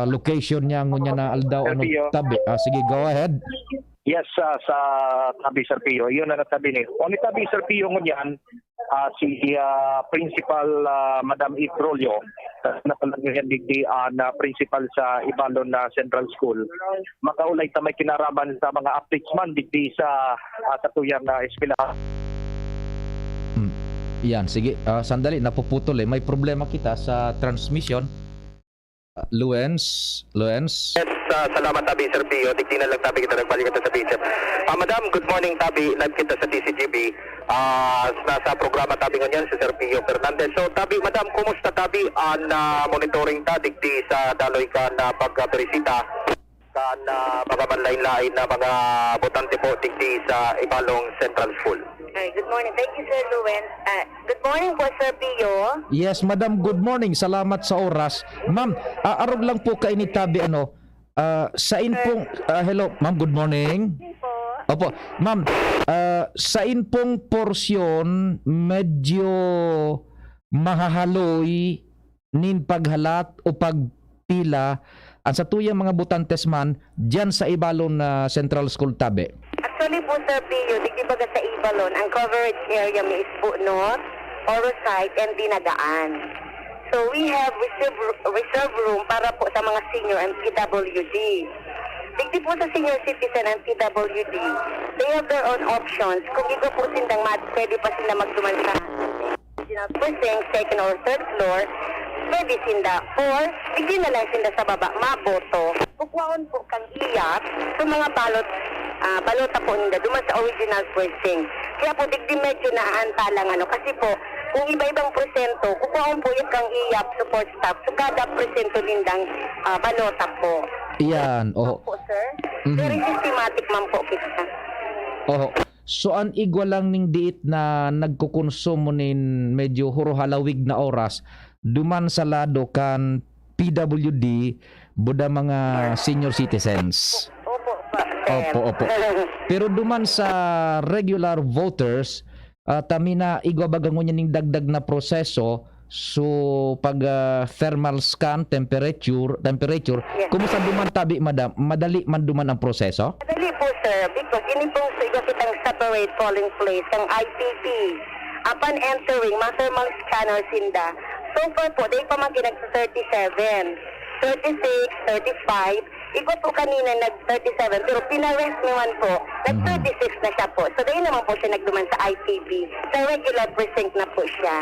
location niya ngunya na aldaw ano tabi. Sige, go ahead. Yes, sa tabi Sir Pio. Yun na natabi ni. Oni tabi Sir Pio ngunyan si Principal Madam Itrolio na palagyan digdi na principal sa Ibalon na Central School. Makaulay ta may kinaraman sa mga updates man digdi sa katuyang eskwelahan. Yan, sige. Sandali, napuputol eh. May problema kita sa transmission. Luens. Yes, salamat tabi Sir Pio. Digdi na lang tabi kita nagbalik kita sa Bishop. Madam, good morning tabi. Live kita sa DCGB. Nasa programa tabi ngunyan si Sir Pio Fernandez. So tabi, Madam, kumusta tabi ang monitoring ta digdi sa daloy ka na pagberisita kan mga manlain-lain na mga botante po digdi sa Ibalong Central School. Hi, good morning. Thank you, Sir Luen. Good morning po, Sir Pio. Yes, Madam, good morning. Salamat sa oras. Ma'am, arog lang po kainit tabi sa inpong hello, Ma'am, good morning. Opo, Ma'am, sa inpong porsyon medyo mahahaloy nin paghalat o pila ang sa tuyang mga butantes man diyan sa Ibalon na Central School Tabi? Actually po, Sir Pio, di ba sa Ibalon, ang coverage area may is po North, Orosite, and Dinagaan. So we have reserve room para po sa mga senior and PWD. Digdi po sa senior citizen and PWD, they have their own options. Kung ito po sindang pwede pa sila magduman sa original precinct, second or third floor, pwede sinda. Or, digdi na lang sinda sa baba, maboto. Kukuhaon po kang iyak sa mga balota po nila duman sa original precinct. Kaya po, digdi medyo naaantalang kasi po, kung iba-ibang presento, kukuhaon po yung kang iyak support staff. So, kada presento nindang balota po. Iyan, Po, sir. Very systematic man po kita. So an igwa lang ning diit na nagkukonsumo nin medyo huruhalawig na oras duman sa lado kan PWD buda mga senior citizens. Opo. Pero duman sa regular voters, tamina igwa bagangon ning dagdag na proseso. So pag thermal scan, temperature, yes. kumusta duman tabi, madam? Madali man duman ang proseso? Madali po, sir, because ini pong kitang separate polling place, ang IPP. Upon entering, mga thermal scanner sinda. So far po, dahil pa maginag sa 37, 36, 35. Iko po kanina nag-37, pero pinarest naman po, nag-36 na siya po. So dahil naman po siya nagduman sa IPP. Sa regular precinct na po siya.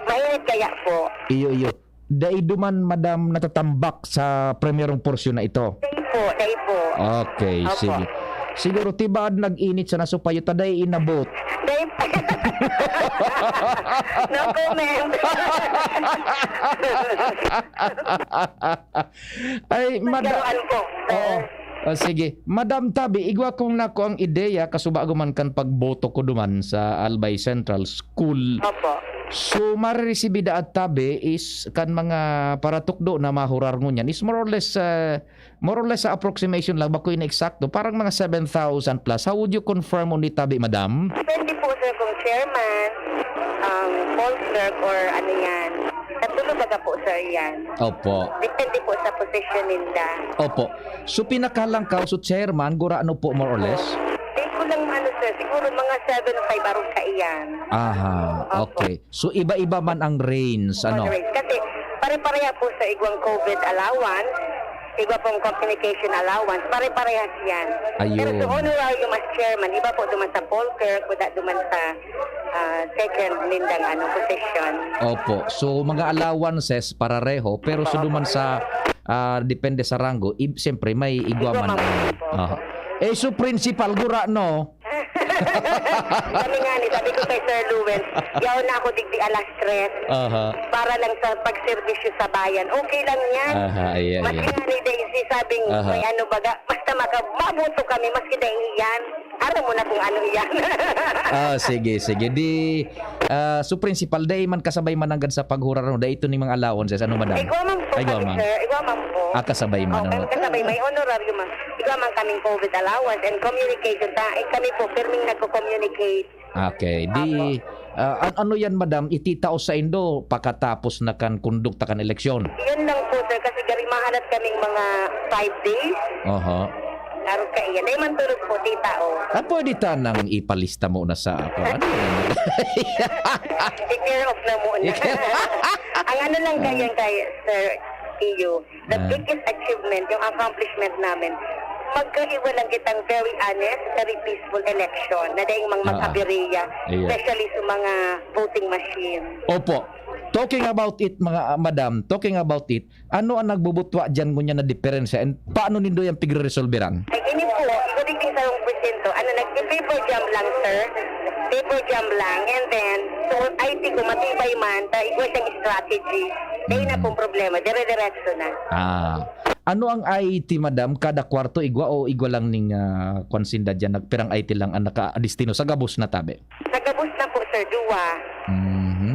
Mainit kaya po. Iyo. Dahil duman, madam, natatambak sa premierong porsyon na ito? Dahil po. Okay, Opo. sige. Siguro tibaad nag-init sa nasupayo, taday inabot. Dahil po. No comment. Ay, madam. Nagkaroon po, sir. Sige. Madam Tabi, igwa kong nako ang ideya kasubago man kan pagboto ko duman sa Albay Central School. Opo. So, mariresibida at Tabi is kan mga paratukdo na mahurar mo niyan is more or less sa approximation lang, bako in-exacto, parang mga 7,000 plus. How would you confirm on ni Tabi, madam? Depende po, sir, kung chairman, poll clerk, or ano yan. Natulog baga po, sir, yan. Opo. Depende po sa position nila. Opo. So, pinakalangkaw, so chairman, gura ano po more or less? Take ko lang, sir, siguro mga 7-5 arong ka iyan. Aha, okay. So, iba-iba man ang range, ano? Kasi, pare-pareha po sa igwang COVID allowance, igwa pong communication allowance, pare-parehas yan. Ayun. Pero sa honorarium as chairman, iba po duman sa poll clerk, kuda duman sa second nindang position. Opo. So, mga allowances parareho, pero so duman sa depende sa rango, siyempre may igwaman. So principal gura, no? Kami nga sabi ko kay Sir Lewin, yaw na ako digdi alas 3 para lang sa pagserbisyo sa bayan. Okay lang yan. Ayan. Mas nga ni Daisy sabing may baga, basta mabuto kami, maski dahil yan. Aram mo na kung ano yan. Sige. Di, so principal, day man kasabay man agad sa paghurar, no? Day ito ni mga allowances. Ano, madam? Igwa man po kami, sir. Igwa man po. Kasabay man. Kasabay, may honorarium man. Igwa man kaming COVID allowance and communication. Kami po, firming nagko-communicate. Okay. Di, ano yan, madam? Ititao sa Indo pagkatapos na kan kondukta kan eleksyon? Yun lang po, sir. Kasi garimahanat kaming mga 5 days. Laro ka iyan. Dahil man tulog po, tita, Pwede tanang ipalista mo na sa ako. Ano yan? I-clear off na muna. Ang ano lang kay Sir Pio, the biggest achievement, yung accomplishment namin, magkaiwa lang kitang very honest, very peaceful election na dahil mga magkabiriya, especially sa mga voting machine. Opo. Talking about it, mga madam, ano ang nagbubutwa dyan ngunya na diferensya and paano nindo yung pigre-resolveran? Ay, ini po, ikuliting sa yung presento, nag-paper jam lang, sir. Paper jam lang, and then, so, I think kung matibay man, ito siyang strategy. Dahil na pong problema, dire-diretso na. Ano ang IT, madam? Kada kwarto igwa o igwa lang ning konsinda dyan, nagpirang IT lang ang naka-destino sa gabos na tabi? Sa gabos na po, sir, duwa.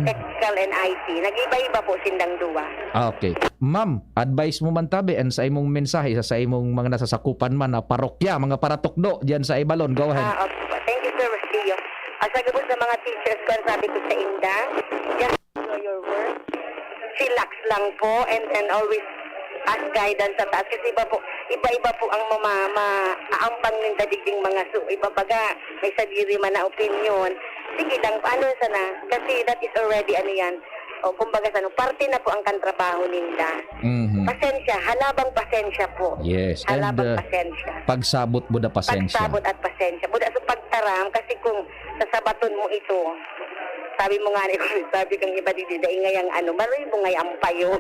Technical and IT. Nag-iba-iba po sindang duwa. Okay. Ma'am, advice mo man tabi and sa imong mensahe sa imong mga nasasakupan man na parokya, mga paratokdo dyan sa Ibalon. Go ahead. Okay. Thank you, Sir Rosillo. Sa gabos sa mga teachers ko, sabi ko sa Inda, just know your work. Chillax lang po and then always as guidance sa taas. Kasi iba-iba po ang aampang ng dadigding mga iba baga may sadiri man na opinion. Sige lang, sana? Kasi that is already yan. O kumbaga parte na po ang kantrabaho nila. Pasensya, halabang pasensya po. Yes, halabang and pasensya. pagsabot mo da pasensya. Pagsabot at pasensya. Buda sa pagtaram, kasi kung sasabaton mo ito, sabi mo nga sabi kang iba dito, daingay ang maroy mo ngay ampayo.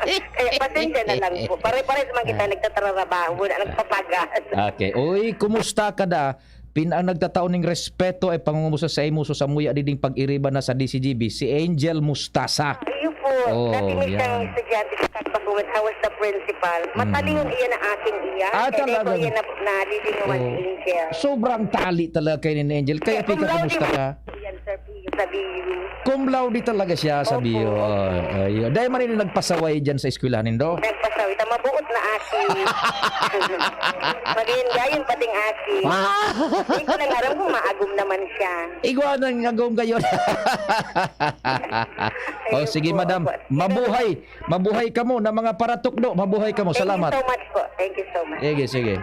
Kaya pasensya na lang po. Pare-pare sa mga kita nagtatrabaho, nagpapagas. Okay. Uy, kumusta ka da? Ang nagtataon ng respeto ay pangungumusa sa imuso sa muya diding pag-iriba na sa DCGB, si Angel Mustasa. Iyo po, dati misang estudyante sa Katpakuwat, I was the principal. Matalingon iyan ang aking iya. Talaga. Kaya iyan na lilingawan si Angel. Sobrang tali talaga kay ni Angel. Kaya pika, kumusta ka? Yan, Sir Pio, sabi Cum laude talaga siya, sabi yo. Dahil man rin nagpasaway dyan sa eskwelahan nindo. Nagpasaway, mabuot na aki. Magayon gayon pating aki. Hindi ko lang aram kung maagom naman siya. Igwa nang ngagom kayo. Sige madam, mabuhay ka mo na mga paratukdo, mabuhay ka mo. Salamat. Thank you so much po. Thank you so much. Sige.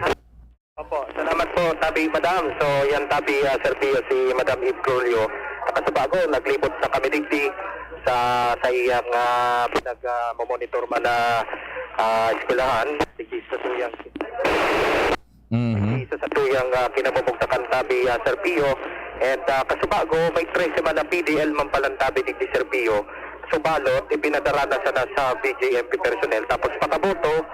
Opo, salamat po tabi madam. So yan tabi Sir Pio, si Madam Eve Crolio. Kasabago naglibot sa kamidigdi sa iyang pinag-monitor man na eskwelahan. Sige sa tuyang sa tuyang kinabubugtakan tabi Sir Pio. And kasabago may 13 man na PDL man palang tabi digdi Sir Pio. Subalot ipinadarana sa BJMP personnel tapos pakaboto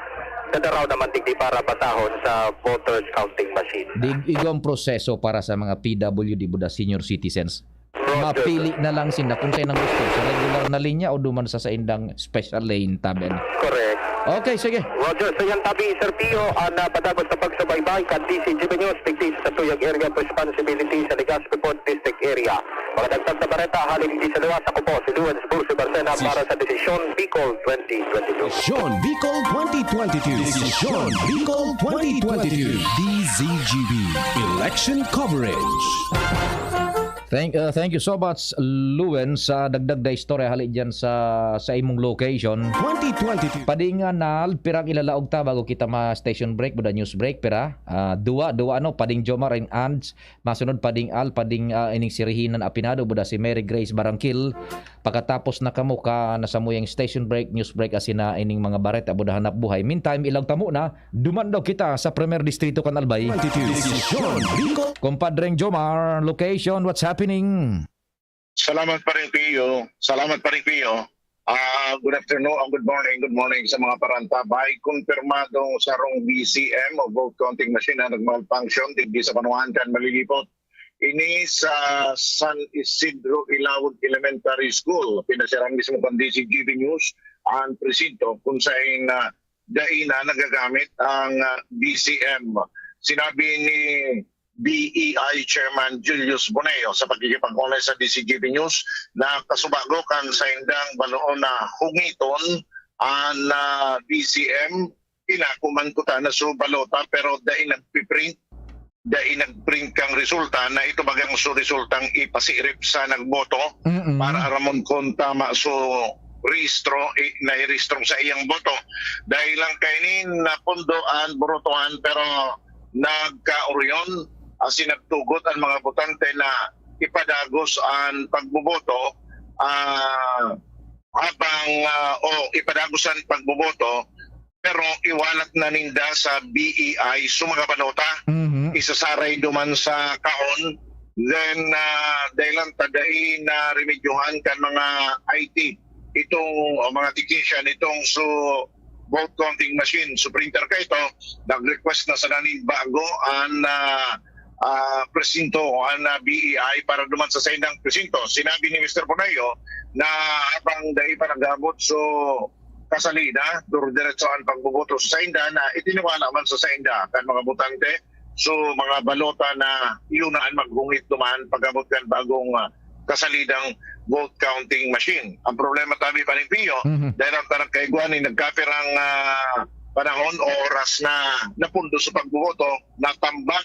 dadaraw naman digdi para basahon sa voters counting machine. Igong proseso para sa mga PWD Buda senior citizens. Mapili na lang sila kung saan ang gusto sa regular na linya o duman sa indang special lane tabi. Correct. Okay, sige. Roger, so yan tabi Sir Pio na patagod sa pagsubaybay kan DCGB News tigdi sa tuyang area of responsibility sa Legazpi Port District area. Mga dagdag na bareta halin hindi sa luwas. Ako po si Luan Burso Barcena para sa Desisyon Bicol 2022. Desisyon Bicol 2022. Desisyon Bicol 2022. DZGB Election Coverage. Thank you so much, Luen, sa dagdag na istorya hali dyan sa imong location. 2022. Padingan na pirang ilalaog ta bago kita ma-station break, buda news break, pira. Dua, pading Jomar and Ands, masunod pading ining sirihinan apinado, buda si Mary Grace Barangkil. Pagkatapos na kamo ka nasa muyang station break, news break, asina ining mga baret, buda hanap buhay. Meantime, ilang tamo na, dumandaw kita sa Premier Distrito kan Albay. 2022. Compadreng Jomar, location, what's happening? Salamat pa rin, Pio. Good afternoon, good morning sa mga parantabay. Kumpirmado sa rong BCM o vote counting machine na nag-malfunction digdi sa Panuan kan Malilipot. Ini sa San Isidro Ilawod Elementary School. Pinasirang mismo kan DCGB News ang presinto kung saan daina nagagamit ang BCM. Sinabi ni BEI Chairman Julius Boneo sa pagkikipag-online sa DCGB News na kasubago kan sa indang baloon na hungiton ang DCM inakumantuta na sa balota pero dahil nagprint kang resulta na ito bagang so resultang ipasirip sa nagboto para aramon kung tama so na-rehistro sa iyang boto dahil lang kainin na pondoan, burutuan pero nagkauryon sinagtugot ang mga botante na ipadagos ang pagboboto ipadagos ang pagboboto pero iwalat na ninda sa BEI sa mga balota isasaray duman sa kaon then dahil tadai na remedyohan kan mga IT itong mga technician itong vote counting machine so printer ka ito nag-request na sa nanin bago ang presinto ang BEI para duman sa saindang presinto. Sinabi ni Mr. Bonayo na habang dahil pa nag-abot so kasalida, diretso ang pagbuboto sa sainda na itiniwala man sa sainda kan mga botante so mga balota na iunaan maghungit duman pag-abot kan bagong kasalidang vote counting machine. Ang problema tabi pa ni Pio dahil ang tarang kaiguan nagkapirang panahon o oras na napundo sa pagbuboto natambak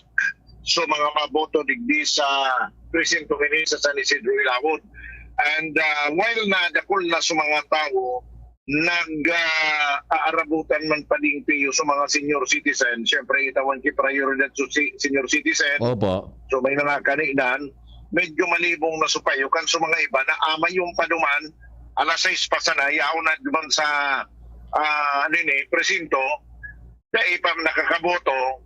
so mga maboto digdi sa presinto kini sa San Isidro Ilawod. And while na dakol na sa mga tao nag-aarabutan man pa din piyo sa mga senior citizen. Siyempre, itawan ki prioridad sa senior citizen. Opo. So may mga kaninan, medyo malibong na supayukan sa mga iba na ama yung paduman, alas 6 pa sana, yaw na duman sa presinto, dahil pa nakakaboto,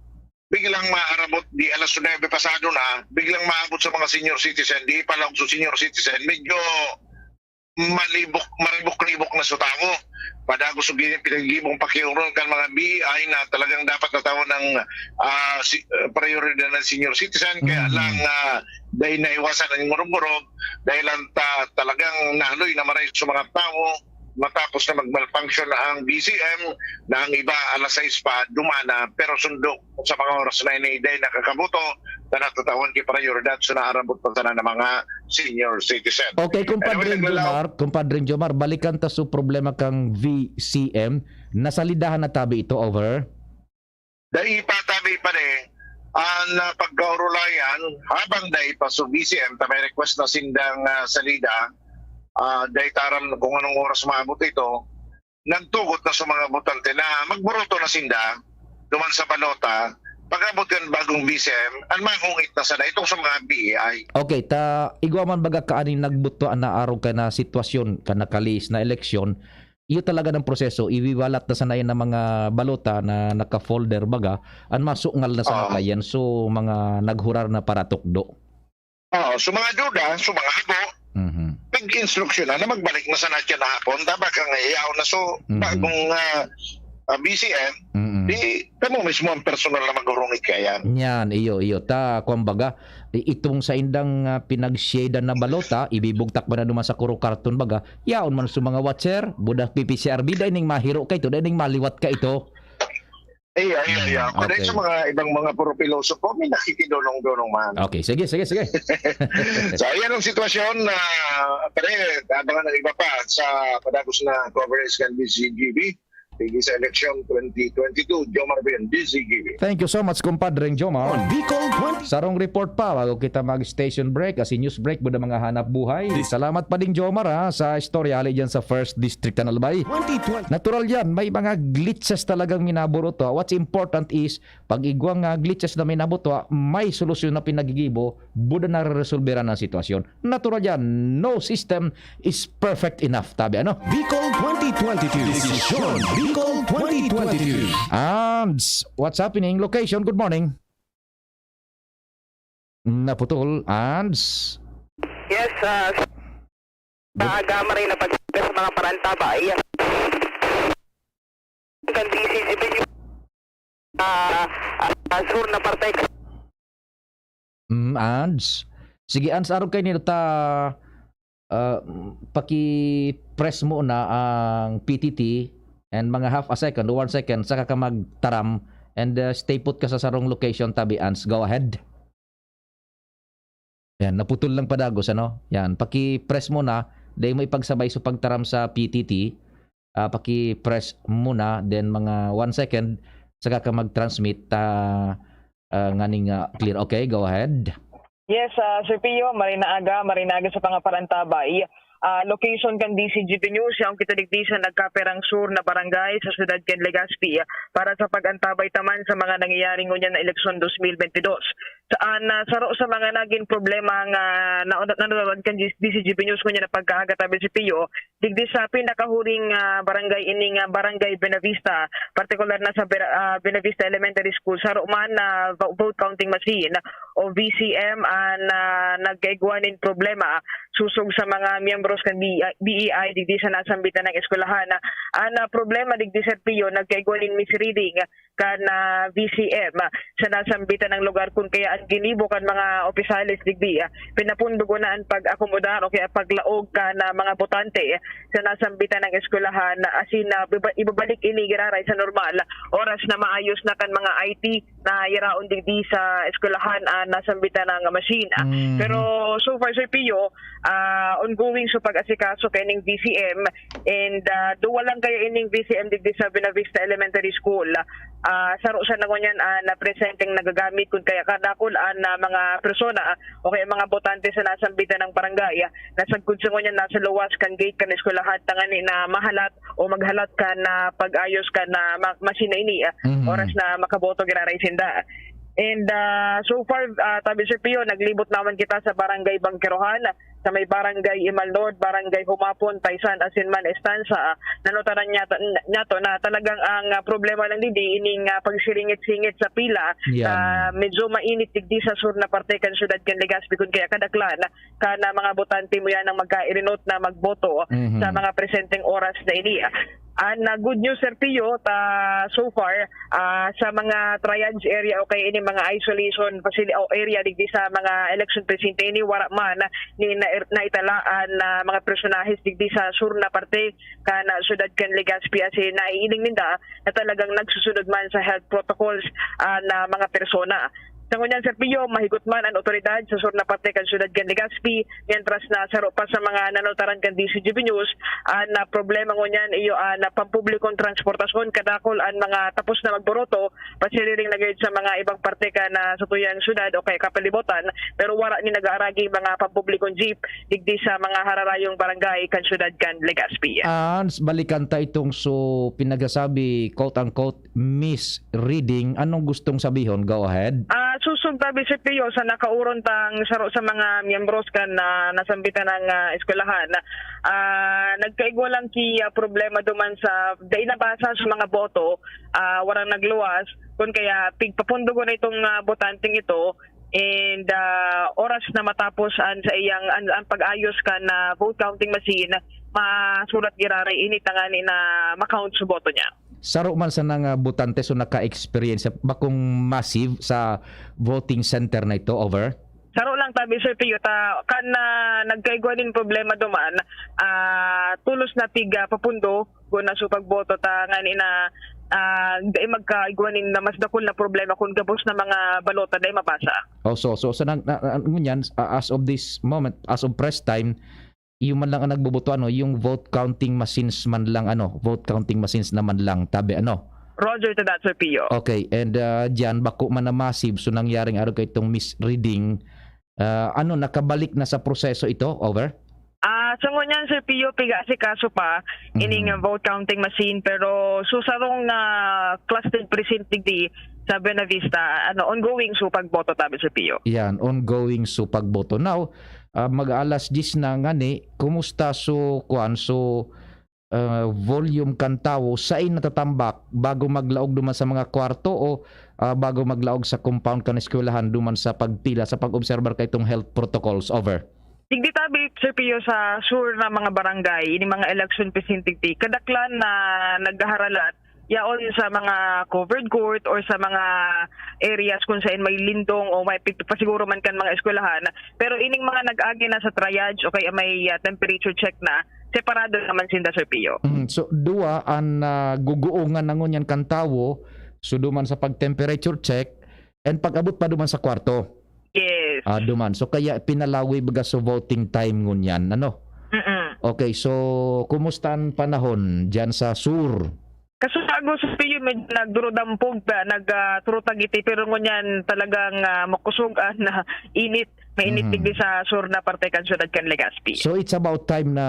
biglang maarabot di alas 9 pasado na, biglang maabot sa mga senior citizen, di pa lang sa senior citizen, medyo maribok-libok na sa tao. Padago sa pinagigibong pakiuron kan mga BI na talagang dapat natawa ng prioridad ng senior citizen. Kaya lang dahil naiwasan ang ngurog-ngurog, dahil lang talagang naloy na maray sa mga tao, matapos na mag-malfunction na ang BCM, na ang iba alas 6 pa dumana, pero sundok sa mga oras na iniiday nakakabuto, na natatawan kay prioridad sa naarabot pa sana ng mga senior citizen. Okay, kumpadring Jomar, balikan ta sa problema kang VCM, nasalidahan na tabi ito, over? Dahil pa tabi pa rin, ang pagkaurulayan, habang dahil pa sa VCM, may request na sindang salida, dahil taram kung anong oras maabot ito, nagtugot na sa mga botante na magburoto na sinda, duman sa balota, pag-abot yan bagong VCM, ang mahungit na sana itong sa mga BEI. Okay, igwa man baga kaaning nagbuto na araw ka na sitwasyon, ka nakalis na eleksyon, iyo talaga ng proseso, iwiwalat na sana yan ng mga balota na naka-folder baga, ang masungal na sana kayan, so mga naghurar na para tukdo. So mga duda, so mga habo, nag-instruction na magbalik na sana dyan na hapon, dapat kang iyaw na so bagong BCM, di kamo mismo ang personal na mag-urungit kayan. Yan, iyo. Kumbaga, itong sa indang pinag-shadean na balota, ibibugtak ba na naman sa kuro karton baga, yaon man sa mga watcher, budak PPCRB, dahil ning mahiro ka ito, dahil ning maliwat ka ito. Iya. Kung sa mga ibang mga puro pilosopo, may nakikidolong-dolong man. Okay, sige. So, ayan ang sitwasyon na abangan ng iba pa sa padagos na coverage ng DCGB. Tingin sa election 2022, Jomar Ben, DCGB. Thank you so much, kumpadring Jomar. Sarong report pa, bago kita mag-station break, kasi news break, buda mga hanap buhay. Salamat pa ding Jomar sa istorya ali dyan sa 1st District ng Albay. Natural yan, may mga glitches talagang minaburo to. What's important is, pag igwang glitches na minaburo to, may solusyon na pinagigibo, buda na resolvera ng sitwasyon. Natural yan, no system is perfect enough. Tabi ano? Bicol 2022 Desisyon Bicol 2022. And what's happening? Location, good morning. Naputol. And Yes, agama rin na pagsabi sa mga parantaba. Yes. Ang DCGB yung sur na partay. And sige, ans araw kayo nito paki-press mo na ang PTT and mga half a second, 1 second, saka ka magtaram and stay put ka sa sarong location, tabi ans. Go ahead. Yan, naputol lang padagos, ano? Yan, paki-press mo na, dahil mo ipagsabay sa pagtaram sa PTT, paki-press mo na, then mga 1 second, saka ka mag-transmit nganing clear. Okay, go ahead. Yes, Sir Pio, marinaga sa pangaparantaba. Location kan DCGP News, yung kitadigdi sa nagkaperang sur na barangay sa siyudad ken Legazpi para sa pagantabay taman sa mga nangyayaring ngunyan na eleksyon 2022. Saan saro sa mga naging problema nga nanonood kan DCGP News ngunyan na pagkahagatabi si Pio, digdi sa pinakahuring barangay ining Barangay Benavista, partikular na sa Benavista Elementary School, saro man na vote counting machine o VCM nagkaigwanin problema susog sa mga miyembros kan BEI digdi sa nasambitan ng eskwelahan. Problema digdi sa Pio nagkaigwanin misreading kan VCM sa nasambitan ng lugar kung kaya ang ginibo kan mga opisyalis digdi pinapundugo na ang pag-akomodar o kaya paglaog ka na mga botante sa nasambitan ng eskwelahan asin ibabalik ini giraray sa normal oras na maayos na kan mga IT na iraon digdi sa eskwelahan nasambitan ng machine. Pero so far Sir Pio, ongoing so pag-asikaso kay ning VCM, and duwa lang kayo ining VCM digdi sa Benavista Elementary School. Saro siya na ngunyan na presenting nagagamit kung kaya kadakol na mga persona o kaya mga botante sa nasambitan ng barangay nasagkod sa ngunyan nasa luwas kan gate kan eskwelahan tangani na mahalat o maghalat ka na pag-ayos ka na masina ini oras na makaboto giraray sinda. And so far, tabi Sir Pio, naglibot naman kita sa Barangay Bangkerohan, sa may Barangay Imal Nord, Barangay Humapon, Taysan, Asinman, Estanza. Nanotaran niya to na talagang ang problema lang didi ining pagsiringit-singit sa pila. Medyo mainit digdi sa sur na parte kan syudad kan Legazpi kun kaya kadaklan kana mga botante mo yan ang magka-irinot na magboto sa mga presenteng oras na ini. Good news Sir Pio, so far sa mga triage area o kay ini mga isolation facility o area digdi sa mga election precinct ini wala man ni naitalaan na mga personahis digdi sa sur na parte kana syudad kan Legazpi asi naiiling ninda na talagang nagsusunod man sa health protocols na mga persona. Sa ngunyan Sir Pio, mahigot man ang otoridad sa sur na parte kan syudad kan Legazpi, mientras na saro pa sa mga nanotaran kan DCGB News, na problema ngunyan iyo na pampublikong transportasyon kadakol ang mga tapos na magboroto, pasiliring nagayod sa mga ibang parte ka na sa tuyang syudad o kay kapalibutan, pero wala ni nag-aaragi mga pampublikong jeep digdi sa mga hararayong barangay kan syudad kan Legazpi. Balikan ta itong so pinagasabi quote-unquote misreading, anong gustong sabihon? Go ahead. Susog tabi Sir Pio sa nakauron tang saro sa mga miyembros kan na nasambitan ng eskwelahan. Nagkaigwa lang ki problema duman sa dai nabasa sa mga boto, warang nagluwas kun kaya pigpapundugo na itong botanting ito. And oras na matapos sa iyang ang pag-ayos ka na vote counting machine, masulat giraray init tangani na makount sa boto niya. Saro man sa nang botante so naka-experience ba kung massive sa voting center na ito? Over? Saro lang tabi Sir Pio, kan nagkaigwa din problema duman, tulos na tiga papundo kung na pagboto ngani na dai magkaigwanin na mas dakol na problema kung gabos na mga balota dai mapasa. So ngunyan as of this moment, as of press time, yung man lang ang nagboboto yung vote counting machines man lang vote counting machines naman lang tabi Roger to that Sir Pio. Okay, and diyan bako man na massive so nangyaring araw kay itong misreading, nakabalik na sa proseso ito? Over? Sa ngunyan Sir Pio, piga si kaso pa ining vote counting machine, pero susarong clustered precinct digdi sa Benavista, ongoing so pagboto tabi Sir Pio. Yan, ongoing so pagboto. Now, mag-alas 10 na ngani, kumusta volume kan tawo sa natatambak bago maglaog duman sa mga kwarto o bago maglaog sa compound kan eskwelahan duman sa pagpila sa pag-obserbar kay itong health protocols? Over? Digdi tabi Sir Pio sa sur na mga barangay, ini mga election precinct kadaklan na naghaharalat yaon sa mga covered court or sa mga areas kung saan may lindong o may pasiguro man kan mga eskwelahan, pero ining mga nag-agi na sa triage o kaya may temperature check na, separado naman sinda Sir Pio. So duwa ang guguungan na ngunyan kan tawo so duman sa pag-temperature check and pag-abot pa duman sa kwarto. Yes. Duman. So kaya pinalawi baga sa voting time ngunyan, Okay, so kumusta ang panahon diyan sa sur? Kasusago sa Pio, medyo nagdurodampog nagturutagiti, pero ngunyan talagang makusog na init, mainit digdi sa sur na parte kan syudad kan Legazpi. So it's about time na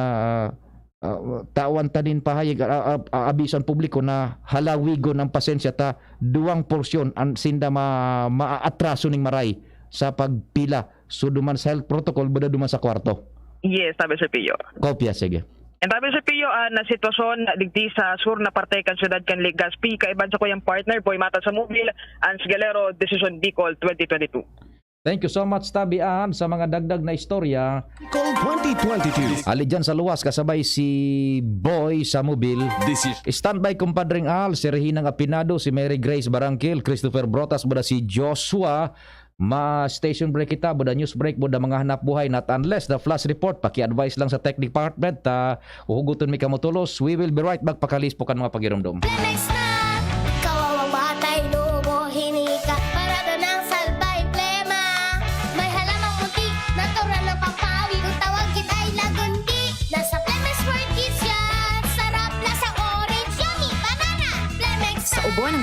tawan ta din pahayag abisan publiko na halawigo ng pasensya ta duwang porsyon ang sinda maatraso ning maray sa pagpila so duman sa health protocol bada duman sa kwarto. Yes, sabi Sir Pio. Kopya, sige. And sabi Sir Pio, na sitwasyon digdi sa sur na parte kan syudad kan Legazpi, kaiban sa kuyang partner Boy Mata sa Mobile, Ans Galero, Decision Bicol 2022. Thank you so much Tabi sa mga dagdag na istorya. Bicol 2022. Ali dyan sa luwas kasabay si Boy sa Mobile. Standby kumpadring si Rehinang Apinado, si Mary Grace Barangkil, Christopher Brotas, bada si Joshua. Ma-station break kita, buda news break, buda mga hanap buhay, not unless the flash report, paki-advise lang sa tech department, uhuguton mi kamutulos. We will be right back, pakalis po kan mga pagirumdum.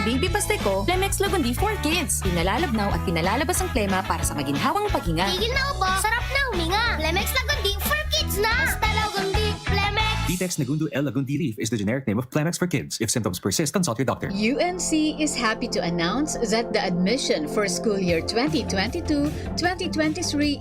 Baby Pasteco, Plemex Lagundi for Kids. Pinalalabnaw at pinalalabas ang plema para sa maginhawang paghinga. Tigil na ubo, sarap na huminga. Plemex Lagundi for Kids na! Basta Lagundi, Plemex! Vitex Nagundo L. Lagundi Leaf is the generic name of Plemex for kids. If symptoms persist, consult your doctor. UNC is happy to announce that the admission for school year 2022-2023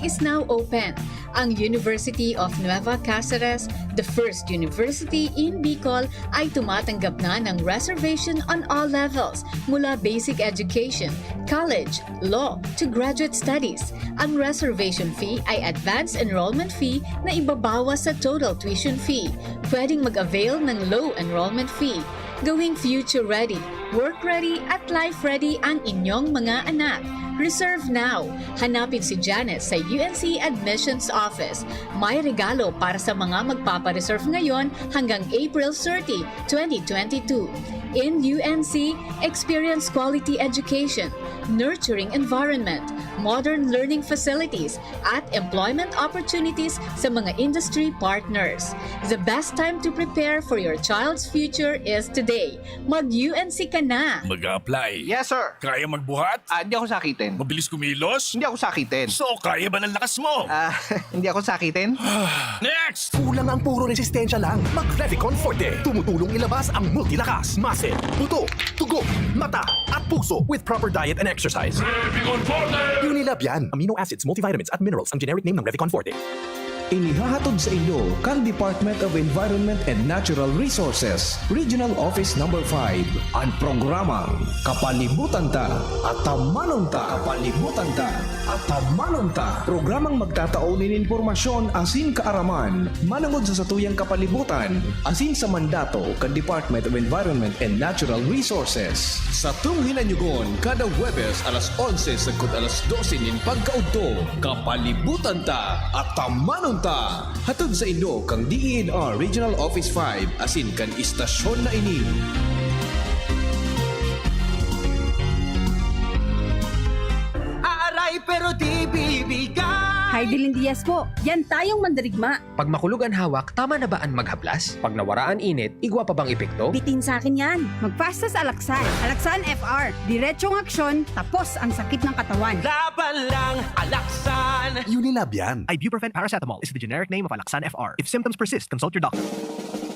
is now open. Ang University of Nueva Cáceres, the first university in Bicol, ay tumatanggap na ng reservation on all levels, mula basic education, college, law, to graduate studies. Ang reservation fee ay advanced enrollment fee na ibabawas sa total tuition fee. Pwedeng mag-avail ng low enrollment fee. Gawing future-ready, work-ready at life-ready ang inyong mga anak. Reserve now. Hanapin si Janet sa UNC Admissions Office. May regalo para sa mga magpapareserve ngayon hanggang April 30, 2022. In UNC, experience quality education, nurturing environment, modern learning facilities, at employment opportunities sa mga industry partners. The best time to prepare for your child's future is today. Mag-UNC ka na! Mag-apply. Yes, sir. Kaya magbuhat? Hindi ako sakitin. Mabilis kumilos? Hindi ako sakitin. So, kaya ba ng lakas mo? Hindi ako sakitin. Next! Kulang ang puro resistensya lang. Mag-Revicon Forte. Tumutulong ilabas ang multilakas, muscle, buto, tugo, mata, at puso with proper diet and exercise. Revicon Forte! Unilab yan. Amino acids, multivitamins at minerals ang generic name ng Revicon Forte. Inihahatod sa inyo kang Department of Environment and Natural Resources, Regional Office No. 5, ang programang Kapalibutan Ta at Tamanon Ta. Kapalibutan Ta at Tamanon Ta. Programang magtataunin informasyon asin kaaraman, manangod sa satuyang kapalibutan, asin sa mandato kan Department of Environment and Natural Resources. Sa tunghinanyugon, kada Huwebes alas 11 sagkod alas 12 nin pagkaudto, Kapalibutan Ta at Tamanon Ta. Hatod sa inyo kang DENR Regional Office 5 asin kan istasyon na ini. Aaray pero di bibigay. Heidelin Diaz po, yan tayong mandarigma. Pag makulog ang hawak, tama na ba ang maghablas? Pag nawaraan init, igwa pa bang epekto? Bitin sa akin yan. Magpasta sa Alaksan. Alaksan FR. Diretsyong aksyon, tapos ang sakit ng katawan. Laban lang, Alaksan. Unilab yan. Ibuprofen paracetamol is the generic name of Alaxan FR. If symptoms persist, consult your doctor.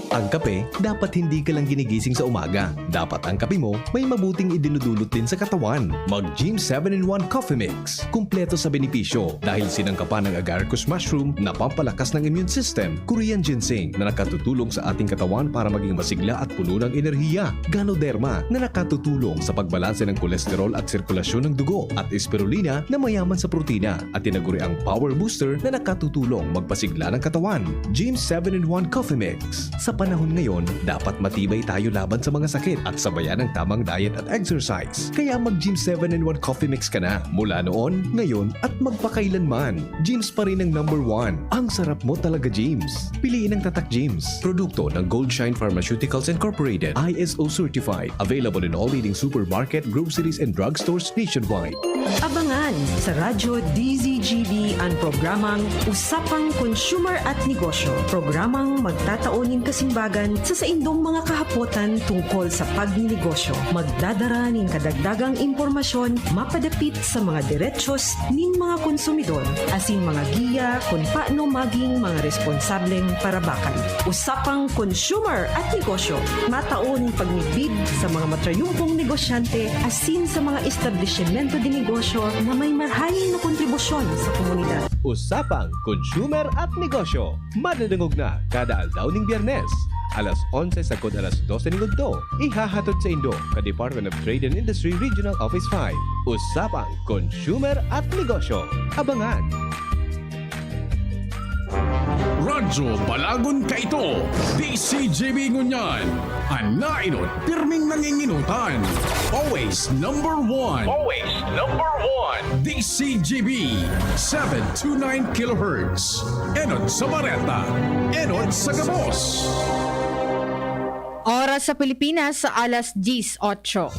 Ang kape, dapat hindi ka lang ginigising sa umaga. Dapat ang kape mo may mabuting idinudulot din sa katawan. Mag-Gym 7-in-1 Coffee Mix. Kumpleto sa benepisyo dahil sinangkapan ng agaricus mushroom na pampalakas ng immune system, Korean ginseng na nakatutulong sa ating katawan para maging masigla at puno ng enerhiya, Ganoderma na nakatutulong sa pagbalanse ng kolesterol at sirkulasyon ng dugo, at spirulina na mayaman sa protina at tinaguri ang Power Booster na nakatutulong magpasigla ng katawan. Gym 7-in-1 Coffee Mix. Sa panahon ngayon, dapat matibay tayo laban sa mga sakit at sabayan ng tamang diet at exercise. Kaya mag-Gym 7-in-1 Coffee Mix ka na. Mula noon, ngayon, at magpakailanman. Gyms pa rin ang number 1. Ang sarap mo talaga, Gyms. Piliin ang Tatak Gyms. Produkto ng Goldshine Pharmaceuticals Incorporated. ISO certified. Available in all leading supermarket, groceries, and drugstores nationwide. Abangan sa Radyo DZGB ang programang Usapang Consumer at Negosyo. Programang magtataunin kasimbagan sa saindong mga kahapotan tungkol sa pagninegosyo. Magdadara ng kadagdagang impormasyon mapadapit sa mga diretsyon nin mga konsumidor, asin mga giya kung paano maging mga responsableng parabakan. Usapang Consumer at Negosyo. Matauning pagnigbid sa mga matrayumpong negosyante asin sa mga establishmento de negosyo na may marhaling na kontribusyon sa komunidad. Usapang Consumer at Negosyo. Madadangog na kada aldaw ning Biyernes. Alas 11 sagkod alas 12 ning adto. Ihahatod sa Indo ka Department of Trade and Industry Regional Office 5. Usapang Consumer at Negosyo. Abangan! Radyo Balagon ka ito. DCGB Ngunyan. Anainot, pirming nanginginutan. Always number 1. Always number 1. DCGB 729 kHz. Enod sa Bareta. Enod sa Gabos. Oras sa Pilipinas sa alas 10:08.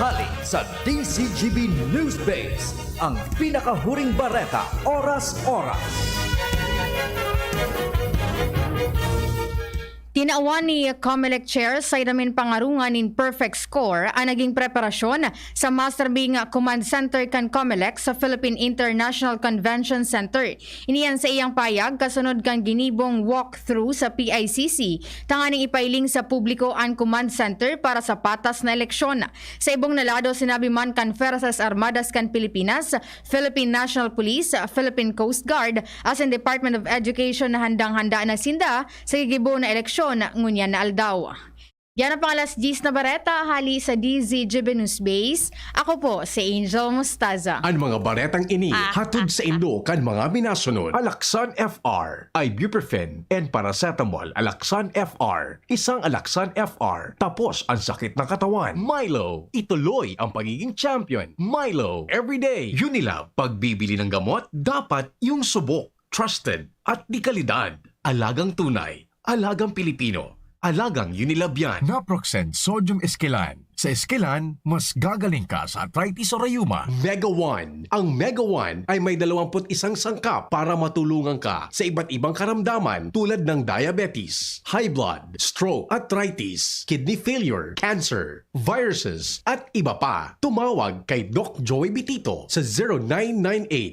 Halik sa DCGB News Base, ang pinakahuring bareta, oras-oras. Ginaawan ni COMELEC Chair Saydamin Pangarungan in perfect score ang naging preparasyon sa Master Bing Command Center kan COMELEC sa Philippine International Convention Center. Iniyan sa iyang payag kasunod kan ginibong walkthrough sa PICC tanganing ipailing sa publiko ang command center para sa patas na eleksyon. Sa ibong nalado sinabi man kan Fuerzas Armadas kan Pilipinas, Philippine National Police, Philippine Coast Guard as in Department of Education na handang-handa na sinda sa gigibo na eleksyon ngunyan na aldaw. Yan ang pangalas 10 na bareta hali sa DZGB News Base. Ako po si Angel Mustaza. Ang mga baretang ini hatod sa Indo kan mga minasunod. Alaksan FR, ibuprofen and paracetamol. Alaksan FR, isang Alaksan FR. Tapos ang sakit ng katawan. Milo, ituloy ang pagiging champion. Milo, everyday. Unilab, pagbibili ng gamot, dapat yung subok, trusted at di kalidad. Alagang tunay, alagang Pilipino. Alagang Unilab yan. Naproxen Sodium Esquilan. Sa Esquilan, mas gagaling ka sa arthritis o rayuma. Mega One. Ang Mega One ay may 21 sangkap para matulungan ka sa iba't ibang karamdaman tulad ng diabetes, high blood, stroke, arthritis, kidney failure, cancer, viruses, at iba pa. Tumawag kay Doc Joey Bitito sa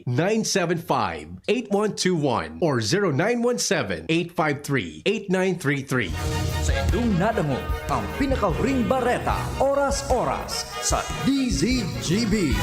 0998-975-8121 or 0917-853-8933. Sa indong nadamo, ang pinakahuring bareta, oras-oras sa DZGB.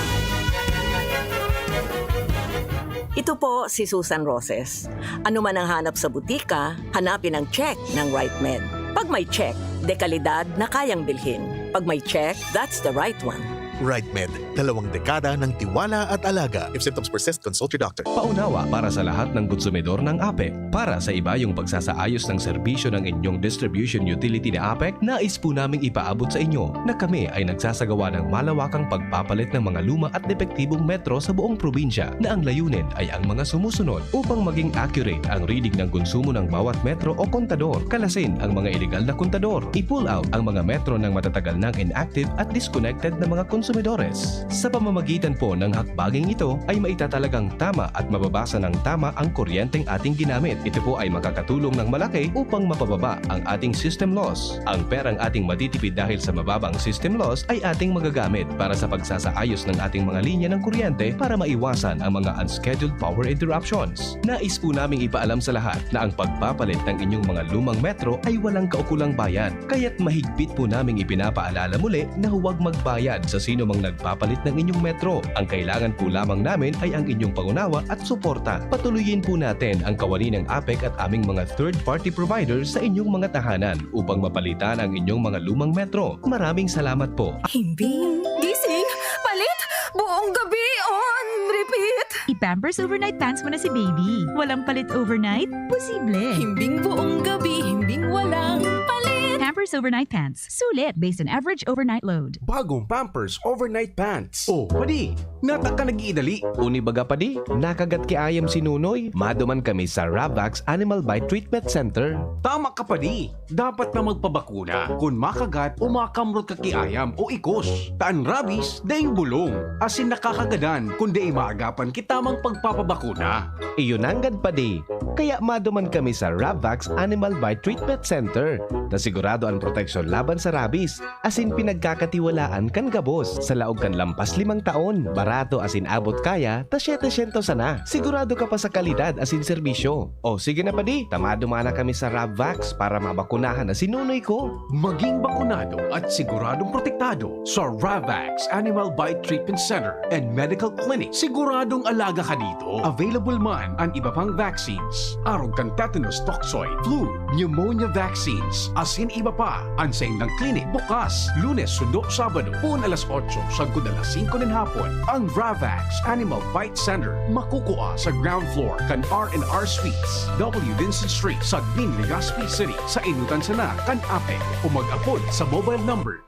Ito po si Susan Roses. Ano man ang hanap sa butika, hanapin ang check ng RightMed. Pag may check, dekalidad na kayang bilhin. Pag may check, that's the right one. RightMed, 2 dekada ng tiwala at alaga. If symptoms persist, consult your doctor. Paunawa para sa lahat ng konsumidor ng APEC. Para sa iba yung pagsasaayos ng serbisyo ng inyong distribution utility na APEC, nais po naming ipaabot sa inyo na kami ay nagsasagawa ng malawakang pagpapalit ng mga luma at depektibong metro sa buong probinsya na ang layunin ay ang mga sumusunod upang maging accurate ang reading ng konsumo ng bawat metro o kontador. Kalasin ang mga illegal na kontador. I-pull out ang mga metro ng matatagal ng inactive at disconnected na mga konsumidores. Sa pamamagitan po ng hakbaging ito ay maitatalagang tama at mababasa ng tama ang kuryenteng ating ginamit. Ito po ay makakatulong ng malaki upang mapababa ang ating system loss. Ang perang ating matitipid dahil sa mababang system loss ay ating magagamit para sa pagsasaayos ng ating mga linya ng kuryente para maiwasan ang mga unscheduled power interruptions. Nais po naming ipaalam sa lahat na ang pagpapalit ng inyong mga lumang metro ay walang kaukulang bayad. Kaya't mahigpit po naming ipinapaalala muli na huwag magbayad sa sino mang nagpapalit ng inyong metro. Ang kailangan po lamang namin ay ang inyong pangunawa at suporta. Patuloyin po natin ang kawani ng APEC at aming mga third-party providers sa inyong mga tahanan upang mapalitan ang inyong mga lumang metro. Maraming salamat po. Himbing, gising, palit, buong gabi on repeat. I-Pampers Overnight Pants mo na si baby. Walang palit overnight? Posible. Himbing buong gabi, himbing walang palit. Pampers Overnight Pants. Sulit based on average overnight load. Bagong Pampers Overnight Pants. Oh, padi, nata ka nag-iidali. Uni baga padi, nakagat ki ayam si Nunoy. Maduman kami sa Ravax Animal Bite Treatment Center. Tama ka padi, dapat na magpabakuna. Kung makagat o makamrot ka ki ayam o ikos. Taan rabies, daing bulong. Asin nakakagadan kung di maagapan kitamang pagpapabakuna. Iyon anggad padi. Kaya maduman kami sa Ravax Animal Bite Treatment Center. Na sigurado ang proteksyon laban sa rabies. Asin pinagkakatiwalaan kan gabos. Sa laog kan lampas 5 taon. Barato asin abot kaya, ta 700 sana. Sigurado ka pa sa kalidad asin serbisyo. O sige na padi, tamadumana kami sa Ravax para mabakunahan na si Nunoy ko. Maging bakunado at siguradong protektado sa Ravax Animal Bite Treatment Center and Medical Clinic. Siguradong alaga ka dito. Available man ang iba pang vaccines. Arog kan tetanus toxoid, flu, pneumonia vaccines, asin iba pa. Ansaing ng clinic bukas, Lunes, Sundo, Sabado, pun alas 8, sagod alas 5 ng hapon. Ang Ravax Animal Bite Center makukuha sa ground floor kan R&R Suites, W. Vincent Street, sa Bin, Legazpi City, sa Inutan Sana, kan APEC. O mag-apod sa mobile number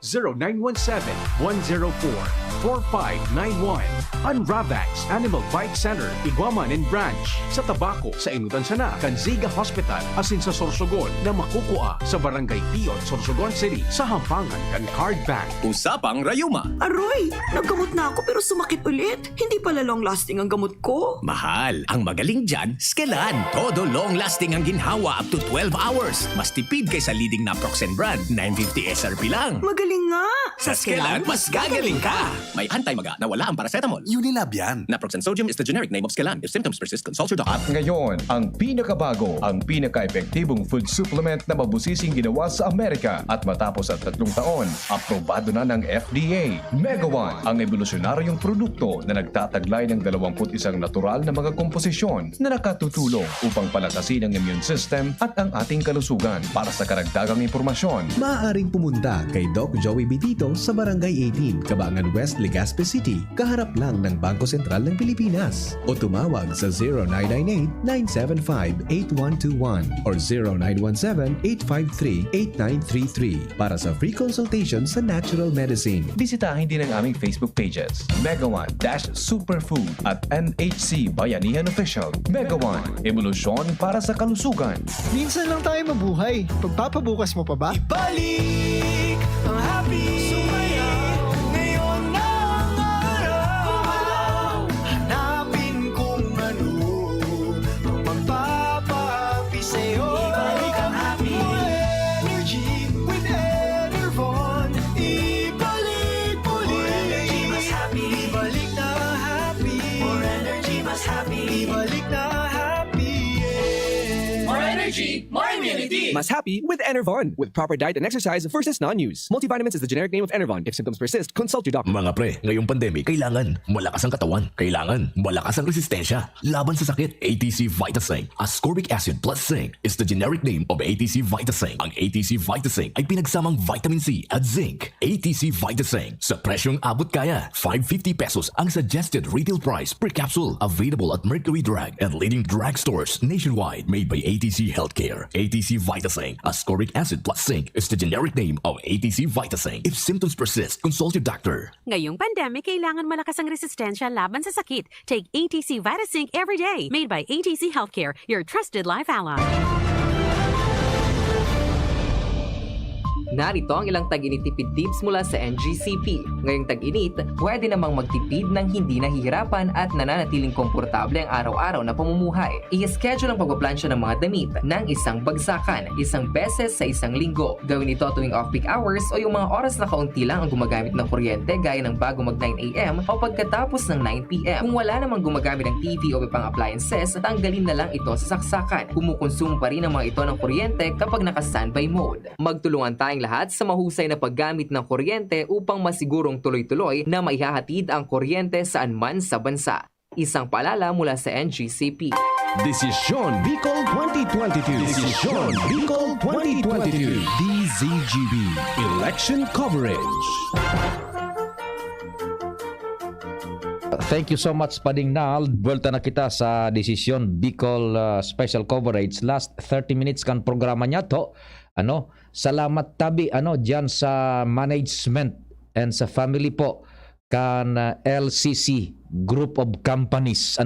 0917-104-4591. Ang Ravax Animal Bite Center, Iguaman and Branch. Sa Tabaco, sa Inutan Sana, Kanziga Hospital, asin sa Sorsogon na makukuha sa Barangay Piot, Sorsogon City, sa Hampangan kan Card Bank. Usapang Rayuma. Aroy, naggamot na ako pero sumakit ulit. Hindi pala long-lasting ang gamot ko. Mahal. Ang magaling dyan, Skelan. Todo long-lasting ang ginhawa up to 12 hours. Mas tipid kaysa leading naproxen brand. 950 SRP lang. Magaling nga. Sa Skelan, mas gagaling ka. May anti-maga na wala ang paracetamol. Unilab yan. Naproxen sodium is the generic name of Skelan. If symptoms persist, consult your doctor. At ngayon, ang pinakabago, ang pinaka-epektibong food supplement na mabusising ginawa sa Amerika at matapos at 3 taon, aprobado na ng FDA. Mega One, ang evolusyonaryong produkto na nagtataglay ng 21 natural na mga komposisyon na nakatutulong upang palakasin ang immune system at ang ating kalusugan. Para sa karagdagang impormasyon, maaaring pumunta kay Doc Joey Bitito sa Barangay 18, Cabangan West, Legazpi City, kaharap lang ng Bangko Sentral ng Pilipinas. O tumawag sa 0998-975-8121 or 0917-853-8933 para sa free consultation sa natural medicine. bisitahin din ang aming Facebook pages, Mega One-Superfood at NHC Bayanihan Official. Mega One, evolusyon para sa kalusugan. Minsan lang tayo mabuhay. Pagpapabukas mo pa ba? Ibalik ang happy. Sumayaw ngayon na ang araw. Hanapin kung ano ang magpapahappy sa'yo. Ibalik ang happy. More energy with Enervon. Ibalik ulit. More energy, mas happy. Ibalik na happy. More energy, mas happy. Ibalik na happy. More energy, more immunity. Mas happy with Enervon. With proper diet and exercise versus non-use. Multivitamins is the generic name of Enervon. If symptoms persist, consult your doctor. Mga pre, ngayong pandemic, kailangan malakas ang katawan. Kailangan malakas ang resistensya. Laban sa sakit, ATC Vitasync. Ascorbic acid plus zinc is the generic name of ATC Vitasync. Ang ATC Vitasync ay pinagsamang vitamin C at zinc. ATC Vitasync. Sa presyong abot kaya, 550 pesos ang suggested retail price per capsule. Available at Mercury Drug and leading drugstores nationwide. Made by ATC Healthcare. ATC Vitasync. Ascorbic acid plus zinc is the generic name of ATC Vitasync. If symptoms persist, consult your doctor. Ngayong pandemic, kailangan malakas ang resistensya laban sa sakit. Take ATC Vitasync every day. Made by ATC Healthcare, your trusted life ally. Narito ang ilang tag-init-tipid tips mula sa NGCP. Ngayong tag-init, pwede namang magtipid ng hindi nahihirapan at nananatiling komportable ang araw-araw na pamumuhay. I-schedule ang pagpaplansya ng mga damit ng isang bagsakan, isang beses sa isang linggo. Gawin ito tuwing off-peak hours o yung mga oras na kaunti lang ang gumagamit ng kuryente gaya ng bago mag 9 a.m. o pagkatapos ng 9 p.m. Kung wala namang gumagamit ng TV o ibang appliances, tanggalin na lang ito sa saksakan. Kumukonsumo pa rin ang mga ito ng kuryente kapag naka-standby mode. Magtulungan tayong lahat sa mahusay na paggamit ng kuryente upang masigurong tuloy-tuloy na maihahatid ang kuryente saan man sa bansa. Isang paalala mula sa NGCP. Desisyon Bicol 2022. Desisyon Bicol 2022. DZGB Election Coverage. Thank you so much, Pading Nal. Bulta na kita sa Desisyon Bicol Special Coverage. Last 30 minutes kan programa niya to. Salamat tabi diyan sa management and sa family po kan LCC Group of Companies.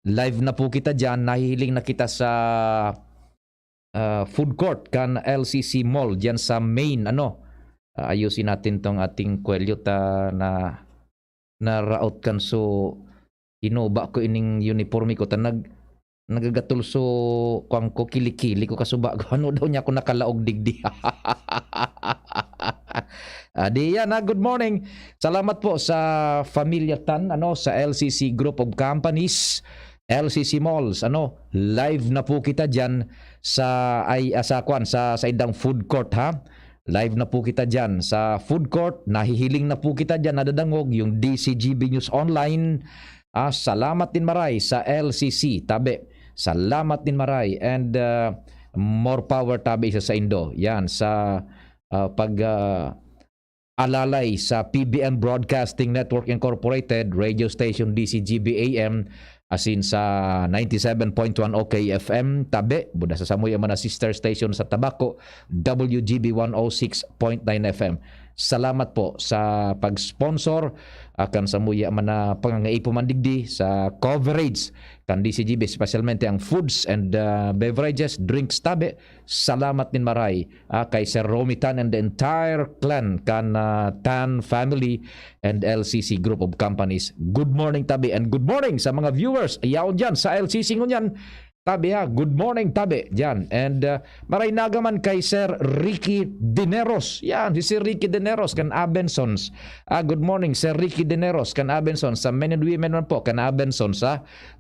Live na po kita diyan. Nahihiling na kita sa food court kan LCC Mall diyan sa main. Ayusin natin tong ating kwelyo na raot kan so inuba ko ining uniforme ko nagagatol so kuang ko kilikili ko kasuba ko daw niya ako nakalaog digdi. Diyan good morning. Salamat po sa Familia Tan sa LCC Group of Companies, LCC Malls. Live na po kita diyan sa idang food court ha. Live na po kita dyan sa food court. Nahihiling na po kita dyan. Nadadangog yung DCGB News Online. Salamat din maray sa LCC. Tabi. Salamat din maray. And more power tabi sa Indo. Yan. Sa alalay sa PBN Broadcasting Network Incorporated, radio station DCGB AM, asin sa 97.1 OK FM tabi buda sa Samoy man sister station sa Tabaco WGB 106.9 FM. salamat po sa pag-sponsor akan sa muya man na pangangaipo man digdi sa coverage kan DCGB, specialmente ang foods and beverages, drinks tabi. Salamat din maray kay Sir Romy Tan and the entire clan kan Tan family and LCC Group of Companies. Good morning tabi, and good morning sa mga viewers ayaw dyan sa LCC ngunyan tabi ha. Good morning tabi dyan. And maray nagaman kay Sir Ricky Dineros. Yan, si Sir Ricky Dineros kan Abensons. Good morning Sir Ricky Dineros kan Abensons. Sa men and women man po kan Abensons.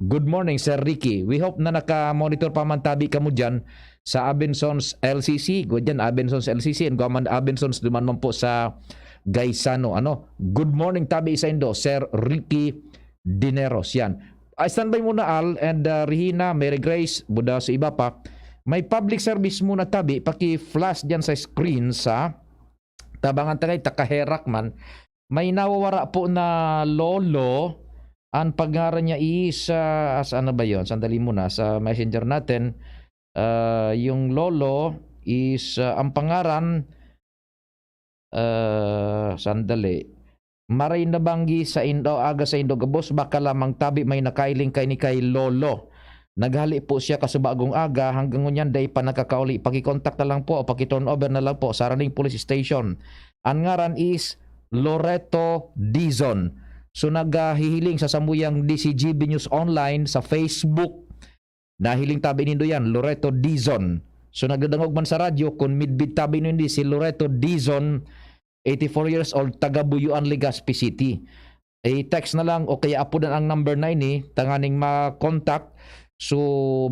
Good morning Sir Ricky. We hope na naka-monitor pa man tabi ka mo dyan sa Abensons LCC. Good dyan, Abensons LCC. And gaman Abensons duman man po sa Gaisano. Good morning tabi isa indo, Sir Ricky Dineros. Yan. Standby muna Al and Rihina, Mary Grace, Buda sa iba pa. May public service muna tabi, paki-flash dyan sa screen sa tabangan tagay, takaherak man. May nawawara po na lolo. Ang pangaran niya is, ano ba yun? Sandali muna, sa messenger natin. Yung lolo is, ang pangaran, sandali. Maray nabanggi sa Indo, aga sa Indo Gabos, baka lamang tabi may nakailing kay ni kay Lolo. Naghali po siya kasubagong aga hanggang ngunyan day pa nakakauli. Pakikontak na lang po o pakiturn over na lang po sa Running Police Station. Ang ngaran is Loreto Dizon. So naghihiling sa samuyang DCGB News Online sa Facebook. Nahiling tabi nindo yan, Loreto Dizon. So nagdadangog man sa radyo kung midbid tabi nindo si Loreto Dizon, 84 years old, taga Buyuan, Legazpi City. Text na lang o kaya apudan ang number 9 tanganing ma-contact. So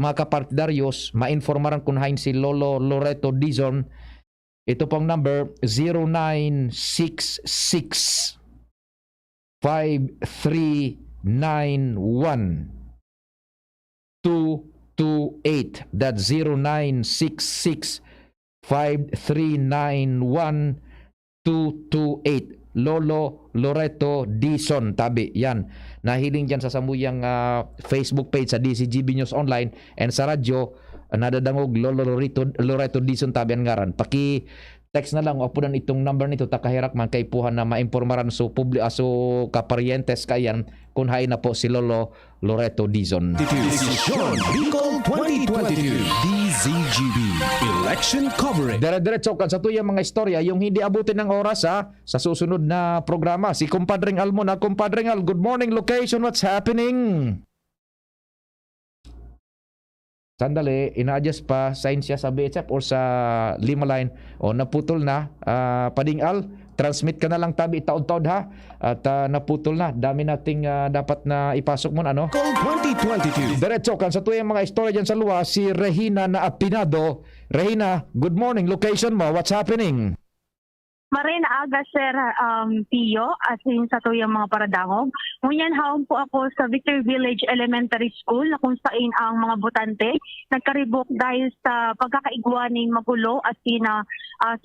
mga kapartidaryos, ma-informaran kung hain si Lolo Loreto Dizon. Ito pong number 0966 5391 228. That's 0966 5391 228. Lolo Loreto Dizon tabi yan. Nahiling dyan sa samuyang Facebook page sa DCGB News Online and sa radyo nadadangog Lolo Loreto Dizon tabi ang ngaran. Paki text na lang o apunan itong number nito takahirak man kay puhan na maimpormaran so kaparientes kayan kung hay na po si Lolo Loreto Dizon. Desisyon Bicol 2022 DZGB Election Coverage. Dire-diretso kan sa tuyang mga istorya yung hindi abutin ng oras sa susunod na programa. Si Kumpadring Al muna. Kumpadring Al, good morning location, what's happening? Sandali, ina-adjust pa, sign siya sa BHF or sa Lima Line o naputol na. Pading Al, transmit ka na lang tabi taod-taod ha. At naputol na. Dami nating dapat na ipasok mo ano. Call 2022. Diretso kan sa tuyang mga istorya dyan sa luwa, si Regina na Apinado. Regina, good morning. Location mo, what's happening? Maray na aga, Sir Pio, as in sa tuyang mga paradangog. Ngunyan haon po ako sa Victor Village Elementary School na kung saan ang mga botante nagkaribok dahil sa pagkakaigwaning magulo at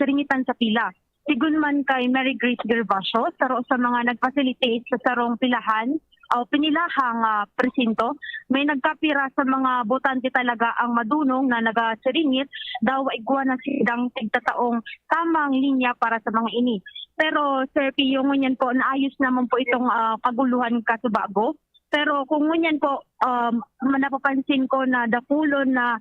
siringitan sa pila. Sigun man kay Mary Grace Gervasio, saro sa mga nag-facilitate sa sarong pilahan o pinilahang presinto, may nagkapira sa mga botante talaga ang madunong na nagasiringit daw igwa na sidang tigtataong tamang linya para sa mga ini. Pero Sir Pio, ngunyan po naayos naman po itong kaguluhan kasubago. Pero kung ngunyan po napapansin ko na dapulon na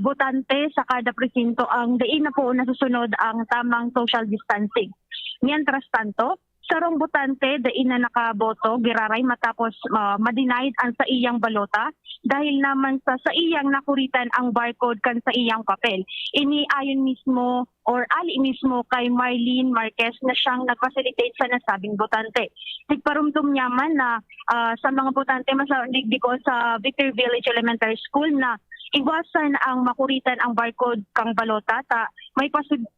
botante sa kada presinto ang diin na po nasusunod ang tamang social distancing. Mientras tanto, sarong botante diin na nakaboto giraray matapos ma-denied ang sa iyang balota dahil naman sa iyang nakuritan ang barcode kan sa iyang papel. Ini ayon mismo or ali mismo kay Marlene Marquez na siyang nag-facilitate sa nasabing botante. Tigparumdum niya man na sa mga botante masaligdi ko sa Victor Village Elementary School na iwasan ang makuritan ang barcode kang balota ta may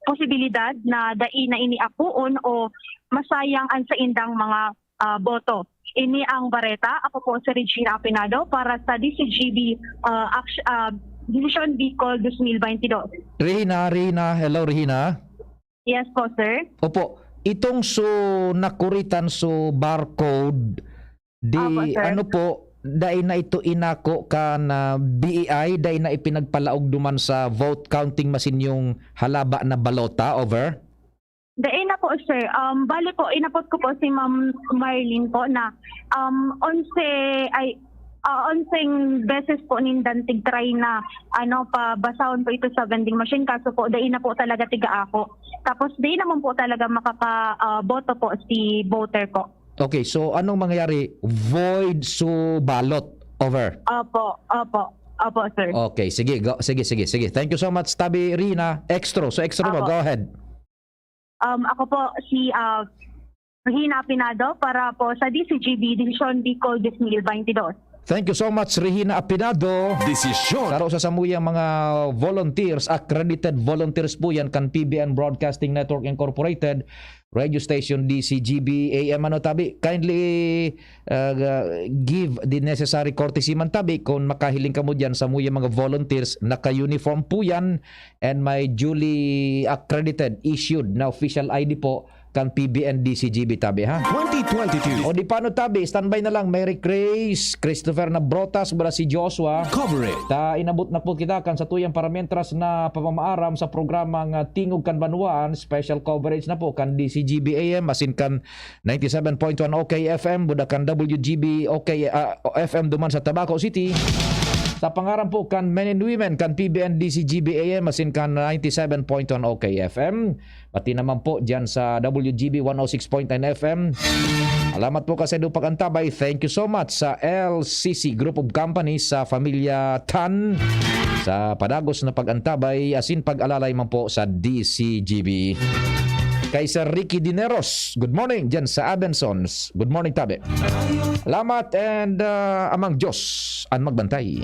posibilidad na dai na iniapuon o masayang ang sa indang mga boto. Ini ang Bareta. Ako po si Regina Apinado para sa DCGB Division Bicol 2022. Regina, hello Regina. Yes po, sir. Opo, itong nakuritan barcode di ano po dai na ito inako ka na BEI dai na ipinagpalaog duman sa vote counting machine yung halaba na balota over? Dahil na po po, sir. Bali po, inapot ko po si Ma'am Marlene po na 11 beses po nindan tig-try na pabasahon po ito sa vending machine. Kaso po, dahil na po talaga tiga ako. Tapos dahil naman po talaga makakaboto po si voter ko. Okay, so anong mangyayari? Void so balot. Over. Opo, sir. Okay, sige. Sige. Thank you so much, Tabi Rina. Extra mo. Go ahead. Ako po si Regina Apinado para po sa DCGB, Division Bicol 2022. Thank you so much, Regina Apinado. Desisyon. Saro sa samuyang mga volunteers, accredited volunteers po yan kan PBN Broadcasting Network Incorporated, radio station DCGB AM. Tabi, kindly give the necessary courtesy man, Tabi, kung makahiling ka mo dyan sa samuyang mga volunteers, naka-uniform po yan and may duly accredited, issued na official ID po kan PBN DCGB, Tabi, ha? 2022. O di paano, Tabi, standby na lang. Mary Grace, Christopher Nabrotas, wala si Joshua. Cover it. Inabot na po kita kan sa tuyang parametras na pamamaaram sa programang Tingog kan Banwaan. Special coverage na po kan DCGB AM, masin kan 97.1 OK FM, budakan WGB OK FM duman sa Tabaco City. Sa pangaran po kan Men and Women kan PBN DCGB AM, masin kan 97.1 OK FM. Pati naman po dyan sa WGB 106.9 FM. Alamat po kasi doon pagantabay. Thank you so much sa LCC Group of Companies, sa Familia Tan, sa padagos na pagantabay, asin pag-alalay man po sa DCGB. Kay Sir Ricky Dineros, good morning dyan sa Abensons. Good morning, Tabi. Alamat and amang Diyos ang magbantay.